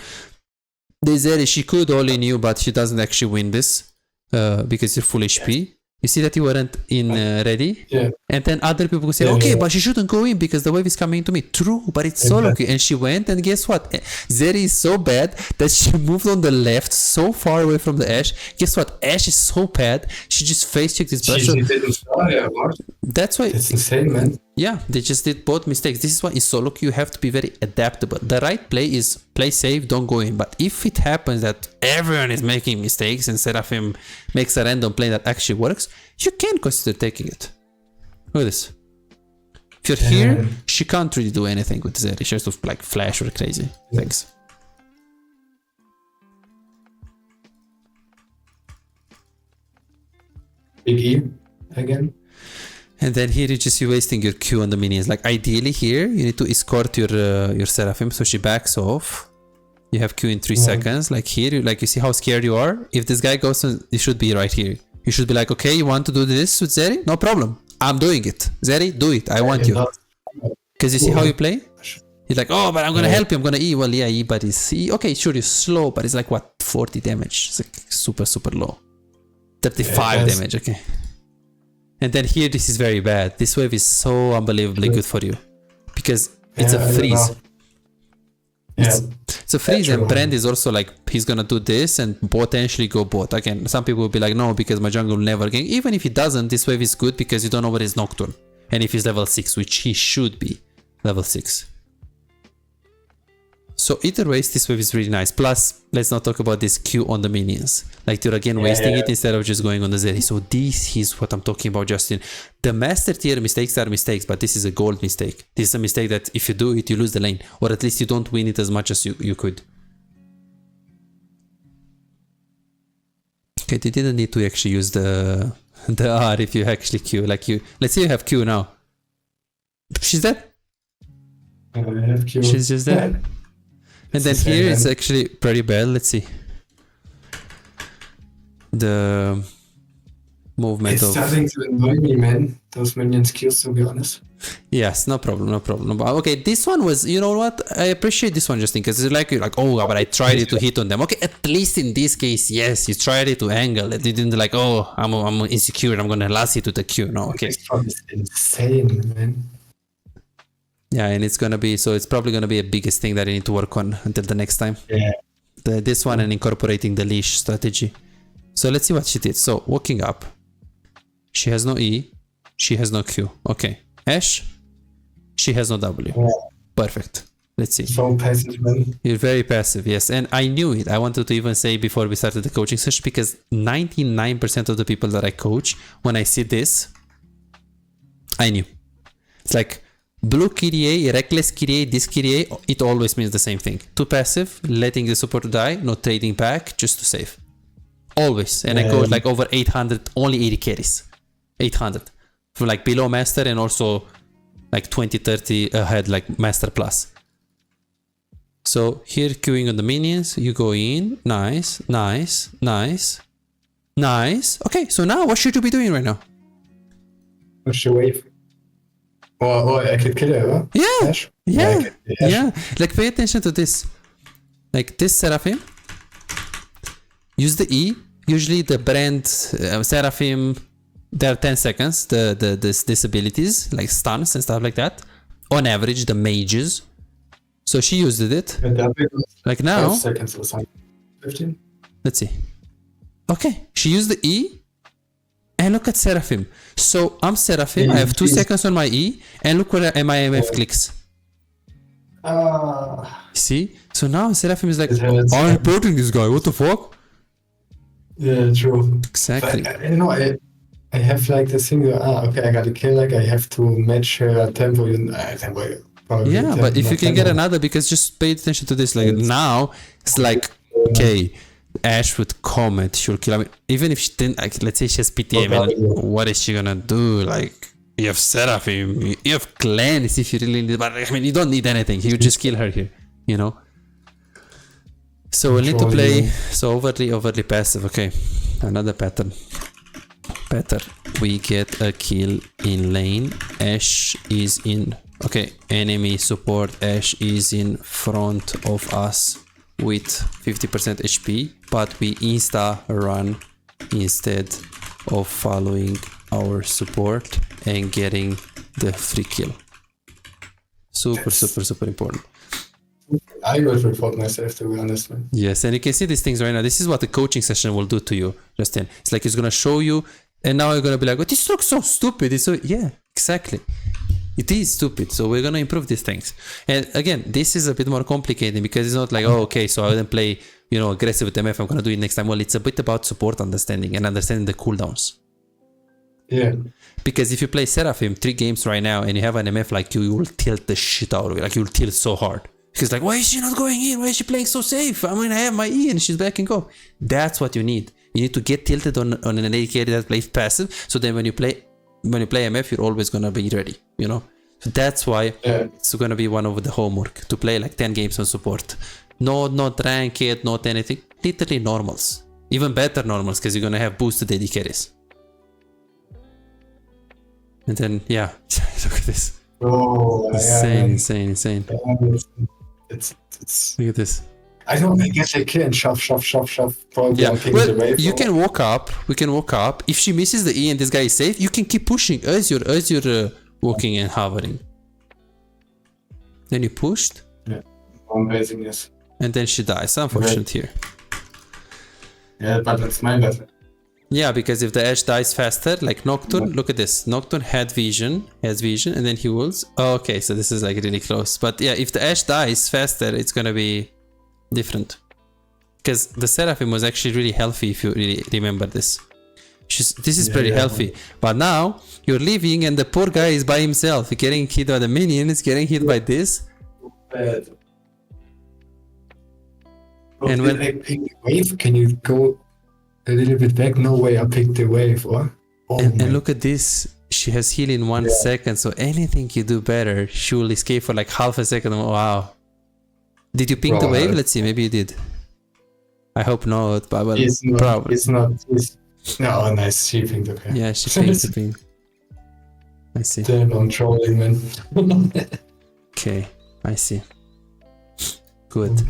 The Zeri, she could all in you, but she doesn't actually win this because you're full HP. You see that you weren't in ready? Yeah. And then other people will say, okay, but she shouldn't go in because the wave is coming to me. True, but it's SoloQ. And she went, and guess what? Zeri is so bad that she moved on the left so far away from the Ashe. Guess what? Ashe is so bad. She just face checked this brush. That's why. It's insane, man. Yeah, they just did both mistakes. This is why in SoloQ you have to be very adaptable. The right play is play safe, don't go in. But if it happens that everyone is making mistakes and Seraphim makes a random play that actually works, you can consider taking it. Look at this. If you're here, she can't really do anything with Zeri. She has to like flash or crazy things. Big E again. And then here you're wasting your Q on the minions. Like ideally here, you need to escort your Seraphim so she backs off. You have Q in 3 seconds. Like here, you see how scared you are? If this guy goes on, you should be right here. You should be like, okay, you want to do this with Zeri? No problem. I'm doing it. Zeri, do it. I want you. Because you see how you play? He's like, oh, but I'm going to help you. I'm going to E. Well, yeah, E, but it's E. Okay, sure, you're slow, but it's like, what, 40 damage. It's like super, super low. 35 damage, okay. And then here, this is very bad. This wave is so unbelievably good for you. Because it's a freeze. It's a freeze, and Brand is also like, he's gonna do this and potentially go bot. Again, some people will be like, no, because my jungle will never gank. Even if he doesn't, this wave is good because you don't know what is Nocturne. And if he's level 6, which he should be level 6. So either way, this wave is really nice. Plus, let's not talk about this Q on the minions. Like you're again wasting it instead of just going on the Zeri. So this is what I'm talking about, Justin. The master tier mistakes are mistakes, but this is a gold mistake. This is a mistake that if you do it, you lose the lane. Or at least you don't win it as much as you could. Okay, you didn't need to actually use the R if you actually Q. Like you, let's say you have Q now. She's dead. I have Q. She's just dead. And then here it's actually pretty bad. Let's see. The movement it's starting to annoy me, man. Those minions kills, to be honest. Yes, no problem, no problem. But okay, this one was, you know what? I appreciate this one, Justin, because it's like you're like, oh, but I tried it to hit on them. Okay, at least in this case, yes, you tried it to angle. It didn't like, oh, I'm insecure. I'm gonna last it to the Q. No, okay. It's insane, man. Yeah, and it's gonna be, so it's probably gonna be a biggest thing that I need to work on until the next time. Yeah. This one and incorporating the leash strategy. So let's see what she did. So walking up, she has no E, she has no Q. Okay, Ashe, she has no W. Yeah. Perfect. Let's see. So passive, man. You're very passive, yes. And I knew it. I wanted to even say before we started the coaching session, because 99% of the people that I coach, when I see this, I knew. It's like blue KDA, reckless KDA, this KDA, it always means the same thing. Too passive, letting the support die, not trading back, just to save. Always. And I coach like over 800, only 80 carries. 800. From like below master and also like 20, 30 ahead, like master plus. So here queuing on the minions, you go in, nice, nice, nice, nice. Okay, so now what should you be doing right now? Push the wave. Oh, I could kill her, huh? Yeah, Ashe? yeah. Like pay attention to this. Like this Seraphim, use the E. Usually the brand Seraphim, there are 10 seconds, these abilities, like stuns and stuff like that. On average, the mages. So she used it. Like now. 5 seconds or something. 15? Let's see. Okay, she used the E. And look at Seraphim. So I'm Seraphim. I have 2 seconds on my E. And look where my MF clicks. See? So now Seraphim is like, I'm reporting this guy. What the fuck? Yeah, true. Exactly. But, you know, I have like the thing. Okay, I got a kill. Like I have to match her tempo. Yeah, but if you can get another, because just pay attention to this. Like now, it's like, okay, Ashe with Comet, she'll kill. I mean, even if she didn't, like, let's say she has PTM, and what is she gonna do? Like, You have Seraphim, you have Clans if you really need, but I mean, you don't need anything. You just kill her here, you know? So we'll need to play, so overly passive, okay. Another pattern. We get a kill in lane, Ashe is in, okay, enemy support, Ashe is in front of us with 50% HP, but we insta run instead of following our support and getting the free kill. Super important. I would report myself, to be honest, man. Yes, and you can see these things right now. This is what the coaching session will do to you, Justin. It's like it's gonna show you, and now you're gonna be like, "Oh, this looks so stupid." It's so, yeah, exactly. It is stupid. So we're gonna improve these things. And again, this is a bit more complicated because it's not like, oh, okay, so I wouldn't play, you know, aggressive with MF. I'm gonna do it next time. Well, it's a bit about support understanding and understanding the cooldowns. Yeah. Because if you play Seraphim 3 games right now and you have an MF like you will tilt the shit out of it. Like you will tilt so hard. Because like, why is she not going in? Why is she playing so safe? I mean, I have my E and she's backing up. That's what you need. You need to get tilted on an AD that plays passive. So then when you play MF, you're always gonna be ready. You know. So that's why it's gonna be one of the homework to play like 10 games on support. Not ranked, not anything. Literally normals. Even better normals because you're gonna have boosted AD carries. And then yeah, look at this. Oh, Insane. It's Look at this. I guess I can shove. Probably Yeah, well, you can walk up. We can walk up. If she misses the E and this guy is safe, you can keep pushing as you're walking and hovering. Then you pushed. Yeah, one basing, yes. And then she dies. Unfortunate here. Yeah, but that's my bad. Yeah, because if the Ashe dies faster, like Nocturne, look at this. Nocturne has vision, and then he wills. Oh, okay, so this is like really close. But yeah, if the Ashe dies faster, it's gonna be different. Because the Seraphim was actually really healthy, if you really remember this. This is pretty healthy. But now, you're leaving and the poor guy is by himself. Getting hit by the minions, getting hit by this. Bad. And when I pick the wave, can you go a little bit back? No way, I picked the wave, or? And look at this. She has heal in 1 second, so anything you do better, she will escape for like half a second. Wow. Did you ping the wave? Let's see, maybe you did. I hope not, but well, probably. It's not. No, nice. She pinged, okay. Yeah, she pinged the ping. I see. Damn, I'm trolling, man. Okay, I see. Good.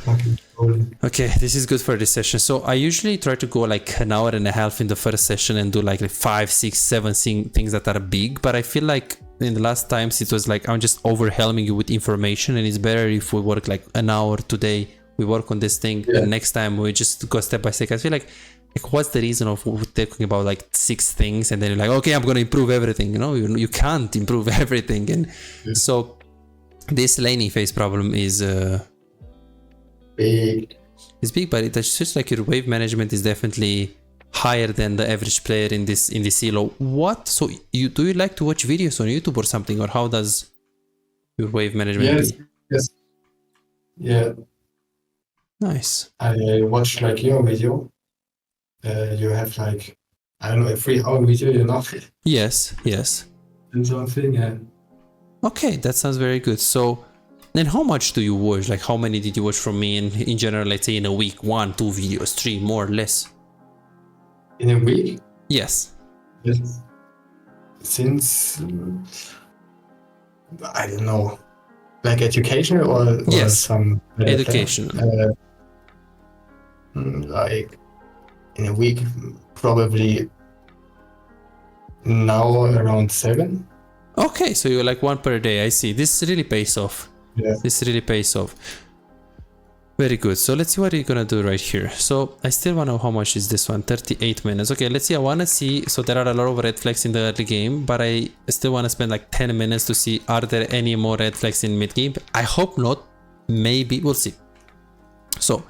Okay, this is good for this session. So I usually try to go like an hour and a half in the first session and do like 5, 6, 7 things that are big. But I feel like in the last times it was like I'm just overwhelming you with information, and it's better if we work like an hour today. We work on this thing, and next time we just go step by step. I feel like what's the reason of talking about like 6 things and then you're like, okay, I'm gonna improve everything. You know, you can't improve everything, and so this laning phase problem is. Big. It's big, but it's just like your wave management is definitely higher than the average player in this elo. What? So do you like to watch videos on YouTube or something, or how does your wave management be? Yes. Yeah. Nice. I watched like your video. You have like, I don't know, a 3-hour video, you know? Yes. And something, yeah. Okay, that sounds very good. So. Then how much do you watch? Like how many did you watch from me in general, let's say in a week? 1, 2 videos, 3, more or less? In a week? Yes. Since, I don't know, like educational or some... educational. Like in a week, probably now around 7. Okay, so you're like 1 per day. I see. This really pays off. Yeah. This really pays off. Very good. So let's see what you're gonna do right here. So I still wanna know how much is this one. 38 minutes. Okay, let's see. I wanna see. So there are a lot of red flags in the early game, but I still wanna spend like 10 minutes to see are there any more red flags in mid game. I hope not. Maybe we'll see. So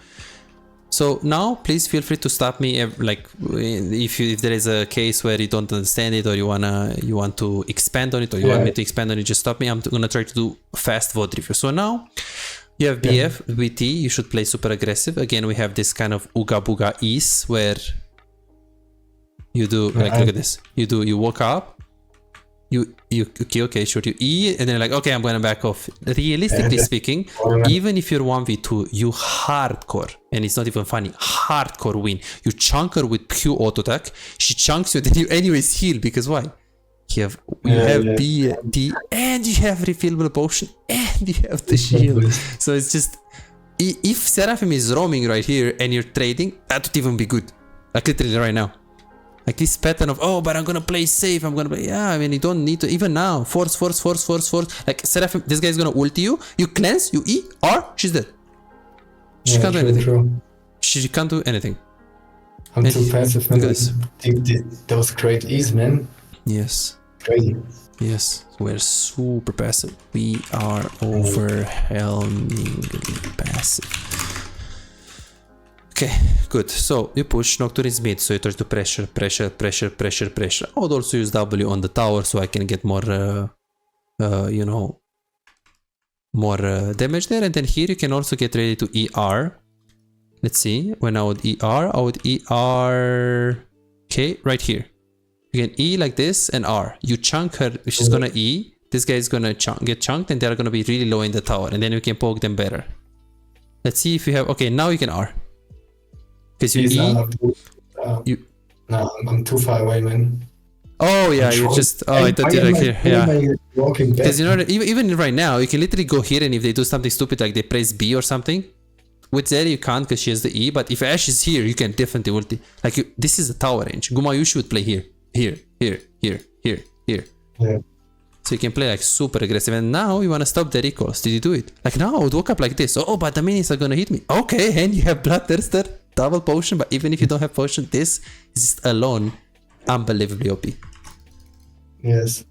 now please feel free to stop me like if there is a case where you don't understand it or you want to expand on it or you want me to expand on it, just stop me. I'm gonna try to do fast VOD review. So now you have BF, VT, you should play super aggressive. Again, we have this kind of Ooga Booga ease where you do like look at this. You walk up, okay, sure, you E, and then like, okay, I'm gonna back off. Realistically speaking, even if you're 1v2, you hardcore, and it's not even funny, hardcore win. You chunk her with Q auto attack, she chunks you, then you anyways heal, because why? You have B, D, and you have refillable potion, and you have the shield. So it's just, if Seraphim is roaming right here, and you're trading, that would even be good. Like literally right now. Like this pattern of, oh, but I'm gonna play safe, I'm gonna play, yeah, I mean, you don't need to, even now, force. Like Seraphim, this guy's gonna ulti you, you cleanse, you E, R, she's dead. She can't do anything. True. She can't do anything. I'm too passive, man. Look at this. Those great E's, man. Yes. Crazy. Yes, we're super passive. We are overwhelmingly passive. Okay, good. So you push, Nocturne is mid, so you try to pressure. I would also use W on the tower so I can get more, you know, more damage there. And then here you can also get ready to ER. Let's see, when I would ER, okay, right here. You can E like this and R. You chunk her, she's gonna E. This guy is gonna get chunked and they're gonna be really low in the tower. And then you can poke them better. Let's see if you have, okay, now you can R. Because you No, I'm too far away, man. Oh yeah, you just, oh, I thought you're like here, yeah. Because you know, even right now, you can literally go here and if they do something stupid like they press B or something, with Zeri you can't because she has the E, but if Ashe is here, you can definitely ulti. Like, this is a tower range. Gumayushi would play here. Yeah. So you can play like super aggressive, and now you wanna stop the recalls. Did you do it? Like now I would walk up like this. Oh, but the minions are gonna hit me. Okay, and you have Bloodthirster, double potion, but even if you don't have potion, this is just alone unbelievably OP. Yes.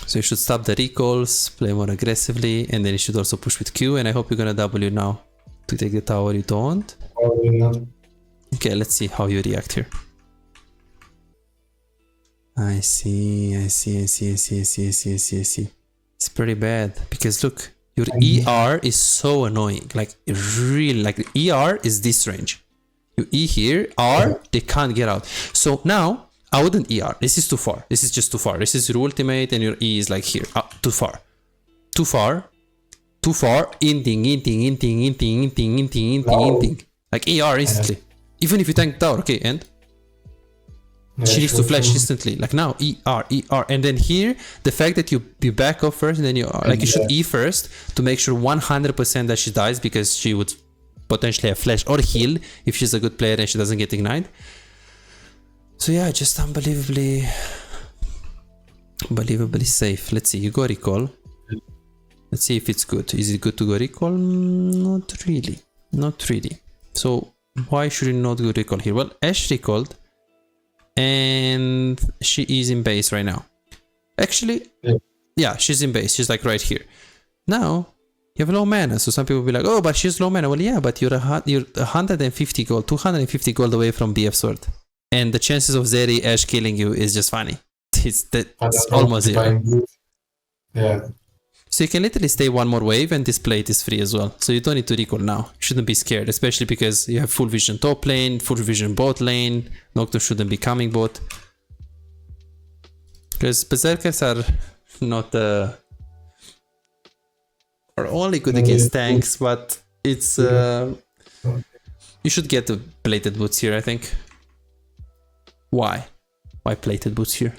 So you should stop the recalls, play more aggressively, and then you should also push with Q, and I hope you're gonna W now to take the tower. You don't? Probably not. Okay, let's see how you react here. I see. It's pretty bad because look, your ER is so annoying. Like really, like ER is this range. You E here, R, they can't get out. So now I wouldn't ER. This is too far. This is just too far. This is your ultimate and your E is like here. Too far. Inting. Like ER instantly. Even if you tank tower, okay, and she needs to flash instantly. Like now, ER, and then here, the fact that you back off first, and then you like you should E first to make sure 100% that she dies because she would potentially have flash or heal if she's a good player and she doesn't get ignited. So yeah, just unbelievably safe. Let's see, you go recall. Let's see if it's good. Is it good to go recall? Not really. So why should you not go recall here? Well, Ashe recalled and she is in base right now. Actually, yeah, she's in base. She's like right here. Now, you have low mana. So some people will be like, oh, but she's low mana. Well, yeah, but you're 150 gold, 250 gold away from BF sword. And the chances of Zeri Ashe killing you is just funny. It's almost zero. Yeah. So you can literally stay one more wave and this plate is free as well. So you don't need to recall now. You shouldn't be scared, especially because you have full vision top lane, full vision bot lane. Nocturne shouldn't be coming bot. Because Berserkers are not are only good against tanks, but it's you should get the plated boots here, I think. Why? Why plated boots here?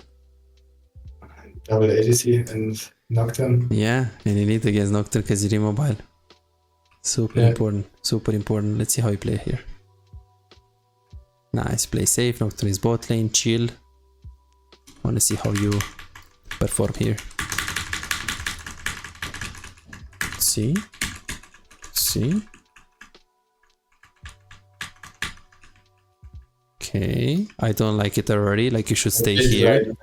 Double ADC and Nocturne. Yeah, and you need against Nocturne because you're immobile. Super important. Let's see how you play here. Nice, play safe. Nocturne is bot lane, chill. Want to see how you perform here. See? Okay, I don't like it already. Like you should stay here.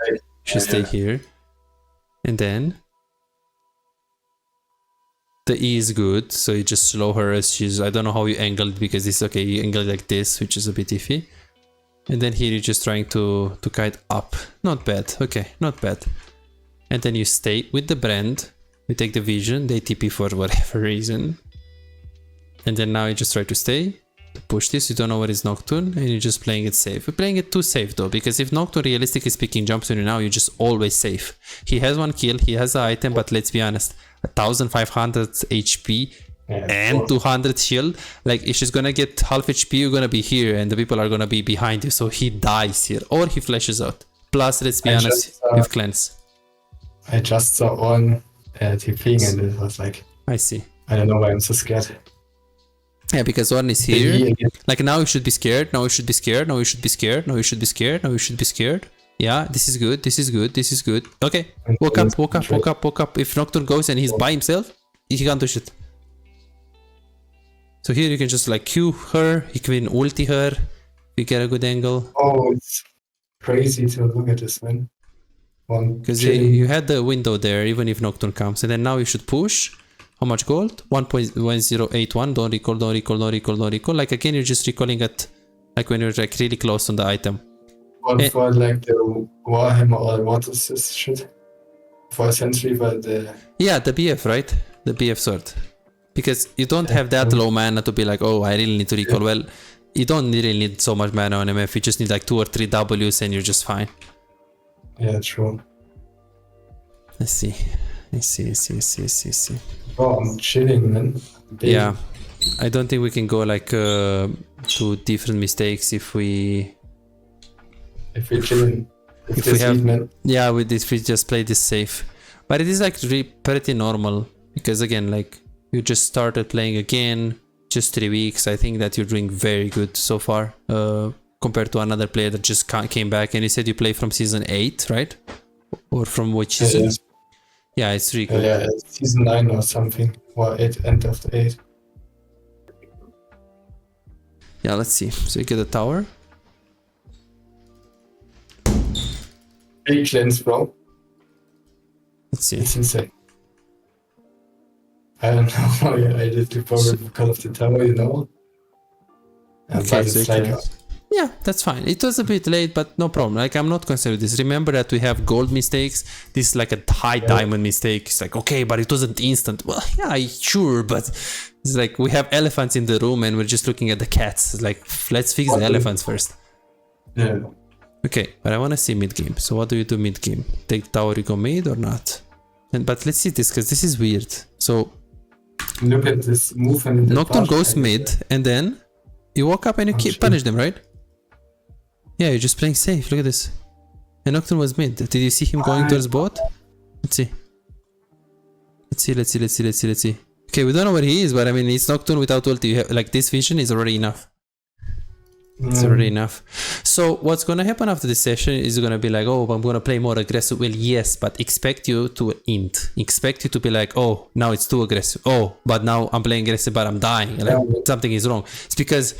Stay here. And then the E is good, so you just slow her as she's, I don't know how you angled because it's okay, you angled like this, which is a bit iffy. And then here you're just trying to kite up. Not bad, okay, not bad. And then you stay with the brand, you take the vision, they TP for whatever reason. And then now you just try to stay, to push this, you don't know where is Nocturne, and you're just playing it safe. You're playing it too safe though, because if Nocturne realistically speaking jumps on you now, you're just always safe. He has 1 kill, he has the item, but let's be honest, 1500 HP and 200 shield, like if she's gonna get half HP, you're gonna be here and the people are gonna be behind you, so he dies here, or he flashes out. Plus, let's be honest, with cleanse. I just saw one TPing and it was like, I see. I don't know why I'm so scared. Yeah, because one is here. Like now you should be scared. Now you should be scared. Now you should be scared. Now you should be scared. Now you should be scared. Yeah, this is good. This is good. This is good. Okay. Woke up. Woke up. Woke up. Woke up. If Nocturne goes and he's by himself, he can't do shit. So here you can just like Q her. You can ulti her. You get a good angle. Oh, it's crazy to look at this, man. Because you had the window there, even if Nocturne comes, and then now you should push. How much gold? 1.1081. Don't recall, don't recall, don't recall, don't recall. Like again, you're just recalling it like when you're like really close on the item. One for like the Warhammer or what is this shit? For a century, but yeah, the BF, right? The BF sword. Because you don't have that low mana to be like, oh, I really need to recall. Well, you don't really need so much mana on MF. You just need like 2 or 3 Ws and you're just fine. Yeah, true. Let's see. I see. Oh, I'm chilling, man. Yeah, I don't think we can go like to different mistakes if we chilling. If we have, man. Yeah, with this we just play this safe. But it is like pretty normal because again, like you just started playing again, just 3 weeks. I think that you're doing very good so far compared to another player that just came back. And you said you play from season 8, right? Or from which season? Yes. Yeah, it's really good. Yeah, season 9 or something, or 8, end of the 8. Yeah, let's see. So you get a tower. Big cleanse, bro. Let's see. It's insane. I don't know how I did it probably because of the tower, you know. Okay, but so it's like yeah, that's fine. It was a bit late, but no problem. Like, I'm not concerned with this. Remember that we have gold mistakes. This is like a high diamond mistake. It's like, okay, but it wasn't instant. Well, yeah, sure, but it's like we have elephants in the room and we're just looking at the cats. It's like, let's fix the elephants first. Yeah. Okay, but I want to see mid game. So what do you do mid game? Take tower, you go mid or not? But let's see this, because this is weird. So look at this move and Nocturne goes mid and then you walk up and you punish them, right? Yeah, you're just playing safe. Look at this. And Nocturne was mid. Did you see him going towards bot? Let's see. Let's see. Okay, we don't know where he is, but I mean, it's Nocturne without ulti. You have, like, this vision is already enough. It's already enough. So what's going to happen after this session is going to be like, oh, I'm going to play more aggressive. Well, yes, but expect you to int. Expect you to be like, oh, now it's too aggressive. Oh, but now I'm playing aggressive, but I'm dying. Like, something is wrong. It's because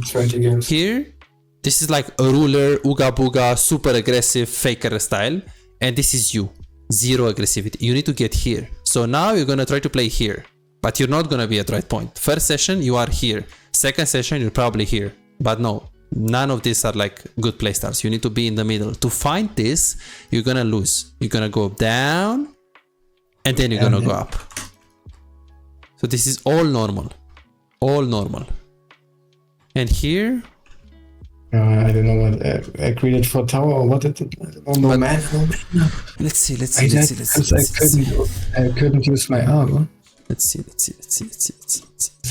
20 games. Here, this is like a ruler, ooga booga, super aggressive, faker style. And this is you. Zero aggressivity. You need to get here. So now you're going to try to play here. But you're not going to be at right point. First session, you are here. Second session, you're probably here. But no, none of these are like good playstyles. You need to be in the middle. To find this, you're going to lose. You're going to go down. And then you're going to go up. So this is all normal. All normal. And here... I don't know what I created for tower or what it. No man. Let's see. I couldn't use my armor. Let's see.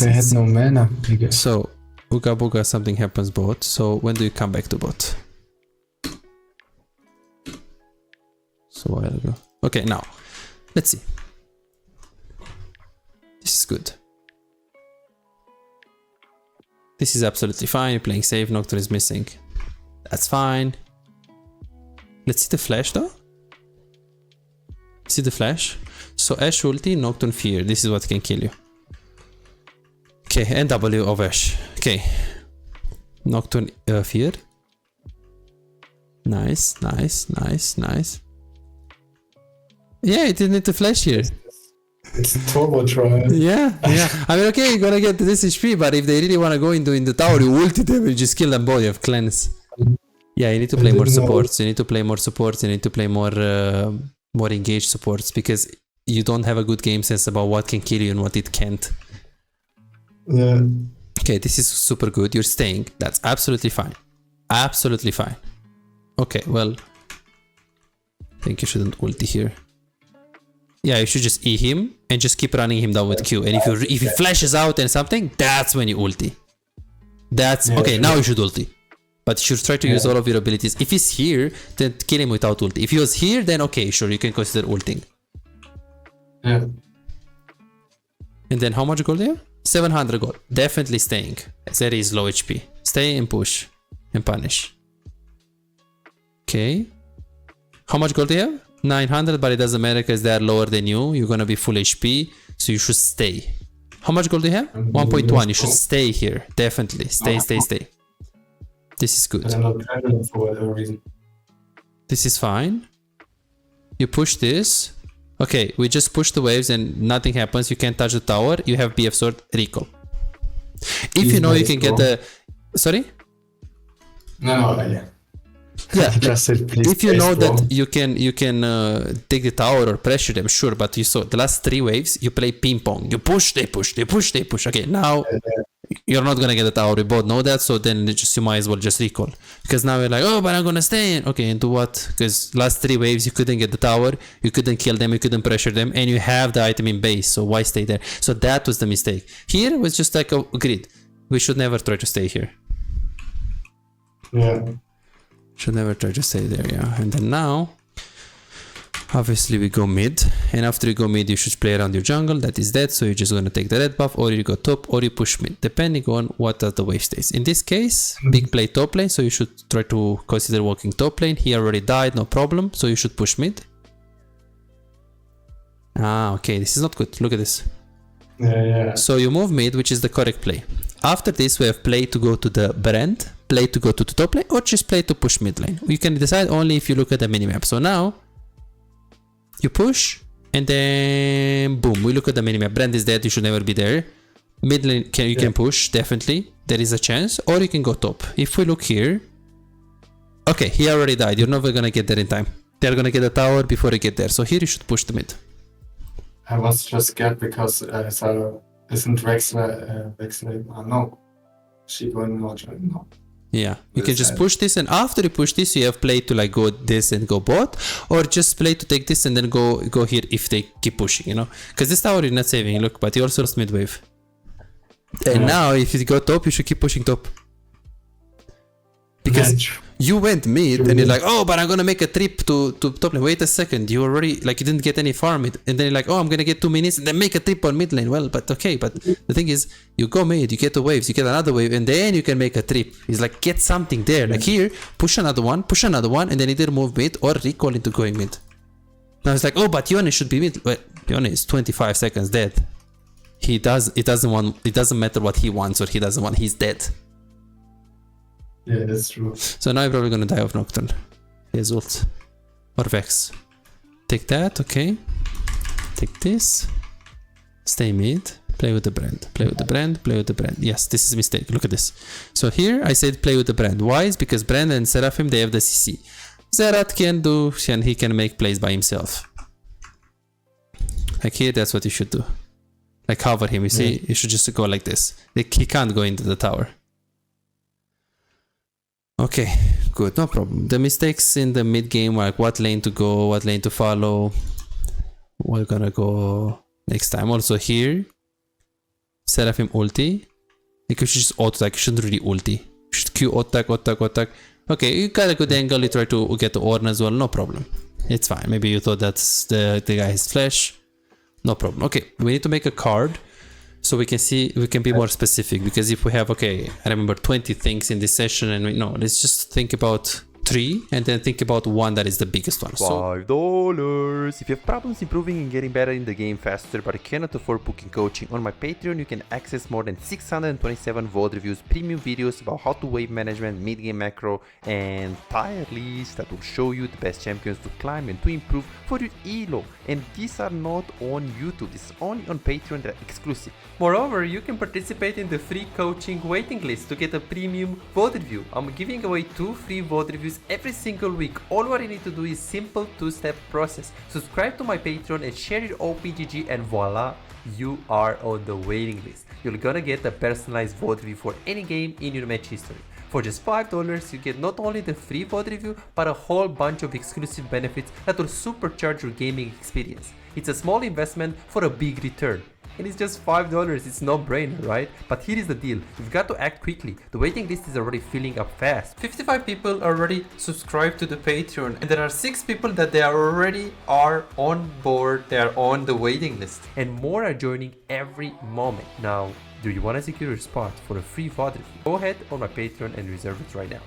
I had no mana, I guess. So, Ooga Booga, something happens bot. So, when do you come back to bot? So, a while ago. Okay, now, let's see. This is good. This is absolutely fine. You're playing safe. Nocturne is missing. That's fine. Let's see the flash though. See the flash? So Ashe ulti, Nocturne fear. This is what can kill you. Okay, NW of Ashe. Okay. Nocturne fear. Nice. Yeah, it didn't need to flash here. It's turbo trial. Yeah. I mean, okay, you're gonna get this HP, but if they really wanna go in the tower, you ulti them, you just kill them both, you have cleanse. Yeah, you need to play more supports. You need to play more more engaged supports, because you don't have a good game sense about what can kill you and what it can't. Yeah. Okay, this is super good. You're staying. That's absolutely fine. Absolutely fine. Okay, well, I think you shouldn't ulti here. Yeah, you should just E him and just keep running him down with Q. And if he flashes out and something, that's when you ulti. That's okay. Now you should ulti, but you should try to use all of your abilities. If he's here, then kill him without ulti. If he was here, then okay, sure, you can consider ulting. Yeah. And then how much gold do you have? 700 gold. Definitely staying. Zeri is low HP. Stay and push and punish. Okay. How much gold do you have? 900, but it doesn't matter because they are lower than you. You're gonna be full HP, so you should stay. How much gold do you have? 1.1. You should stay here. Definitely. Stay. This is good. I'm not traveling for whatever reason. This is fine. You push this. Okay, we just push the waves and nothing happens. You can't touch the tower. You have BF sword recall. If you know you can get the... Sorry? No, yeah. Yeah, Just said, please if you stay know strong. that you can take the tower or pressure them, sure. But you saw the last 3 waves, you play ping pong. You push, they push, they push, they push. Okay, now you're not gonna get the tower. We both know that, so then you might as well just recall. Because now you're like, oh, but I'm gonna stay in. Okay, and do what? Because last 3 waves you couldn't get the tower, you couldn't kill them, you couldn't pressure them, and you have the item in base. So why stay there? So that was the mistake. Here was just like a grid. We should never try to stay here. Yeah. Should never try to stay there, yeah. And then now, obviously we go mid. And after you go mid, you should play around your jungle. That is dead, so you're just going to take the red buff, or you go top, or you push mid, depending on what are the wave states. In this case, big play top lane, so you should try to consider walking top lane. He already died, no problem, so you should push mid. Ah, okay, this is not good. Look at this. Yeah. So you move mid, which is the correct play. After this, we have play to go to the brand, play to go to the top lane, or just play to push mid lane. You can decide only if you look at the minimap. So now, you push, and then boom, we look at the minimap. Brand is dead, you should never be there. Mid lane, you can push, definitely. There is a chance, or you can go top. If we look here, okay, he already died. You're never gonna get there in time. They're gonna get the tower before you get there. So here you should push the mid. I was just scared because so isn't Wexler, no. She going not no. Yeah, you can This just side. push this, and after you push this, you have play to like go this and go bot, or just play to take this and then go here if they keep pushing, you know? Because this tower is not saving, look, but you also lost mid wave. And now, if you go top, you should keep pushing top. Because you went mid and you're like, oh, but I'm gonna make a trip to top lane. Wait a second, you already like you didn't get any farm it, and then you're like, oh, I'm gonna get 2 minutes and then make a trip on mid lane. Well, but okay, but the thing is, you go mid, you get the waves, you get another wave, and then you can make a trip. It's like get something there. Like here, push another one, and then either move mid or recall into going mid. Now it's like, oh, but Yone should be mid. Well, Yone is 25 seconds dead. It doesn't matter what he wants or he doesn't want. He's dead. Yeah, that's true. So now you're probably gonna die of Nocturne. His ult. Or Vex. Take that, okay. Take this. Stay mid. Play with the brand. Play with the brand. Play with the brand. Yes, this is a mistake. Look at this. So here I said play with the brand. Why? Is because Brand and Seraphim, they have the CC. Zerat can do, and he can make plays by himself. Like here, that's what you should do. Like cover him, you see? You should just go like this. Like, he can't go into the tower. Okay, good, no problem. The mistakes in the mid game, like what lane to go, what lane to follow. We're gonna go next time. Also here, Seraphim ulti. Like you should just auto attack, you shouldn't really ulti. You should Q auto attack. Okay, you got a good angle, you try to get the Ornn as well, no problem. It's fine. Maybe you thought that's the guy has flash. No problem. Okay, we need to make a card. So we can be more specific, because if we have, okay, I remember 20 things in this session, and let's just think about 3 and then think about one that is the biggest one. $5. If you have problems improving and getting better in the game faster but cannot afford booking coaching, on my Patreon you can access more than 627 VOD reviews, premium videos about how to wave management, mid-game macro, and tier lists that will show you the best champions to climb and to improve for your elo. And these are not on YouTube, this is only on Patreon, they're exclusive. Moreover, you can participate in the free coaching waiting list to get a premium VOD review. I'm giving away 2 free VOD reviews reviews every single week. All what you need to do is simple 2-step process. Subscribe to my Patreon and share your OPGG, and voila, you are on the waiting list. You're gonna get a personalized VOD review for any game in your match history. For just $5, you get not only the free VOD review, but a whole bunch of exclusive benefits that will supercharge your gaming experience. It's a small investment for a big return. And it's just $5, it's no brainer, right? But here is the deal, you've got to act quickly. The waiting list is already filling up fast. 55 people already subscribed to the Patreon, and there are 6 people that they are on board, they are on the waiting list. And more are joining every moment. Now, do you want to secure your spot for a free VOD review? Go ahead on my Patreon and reserve it right now.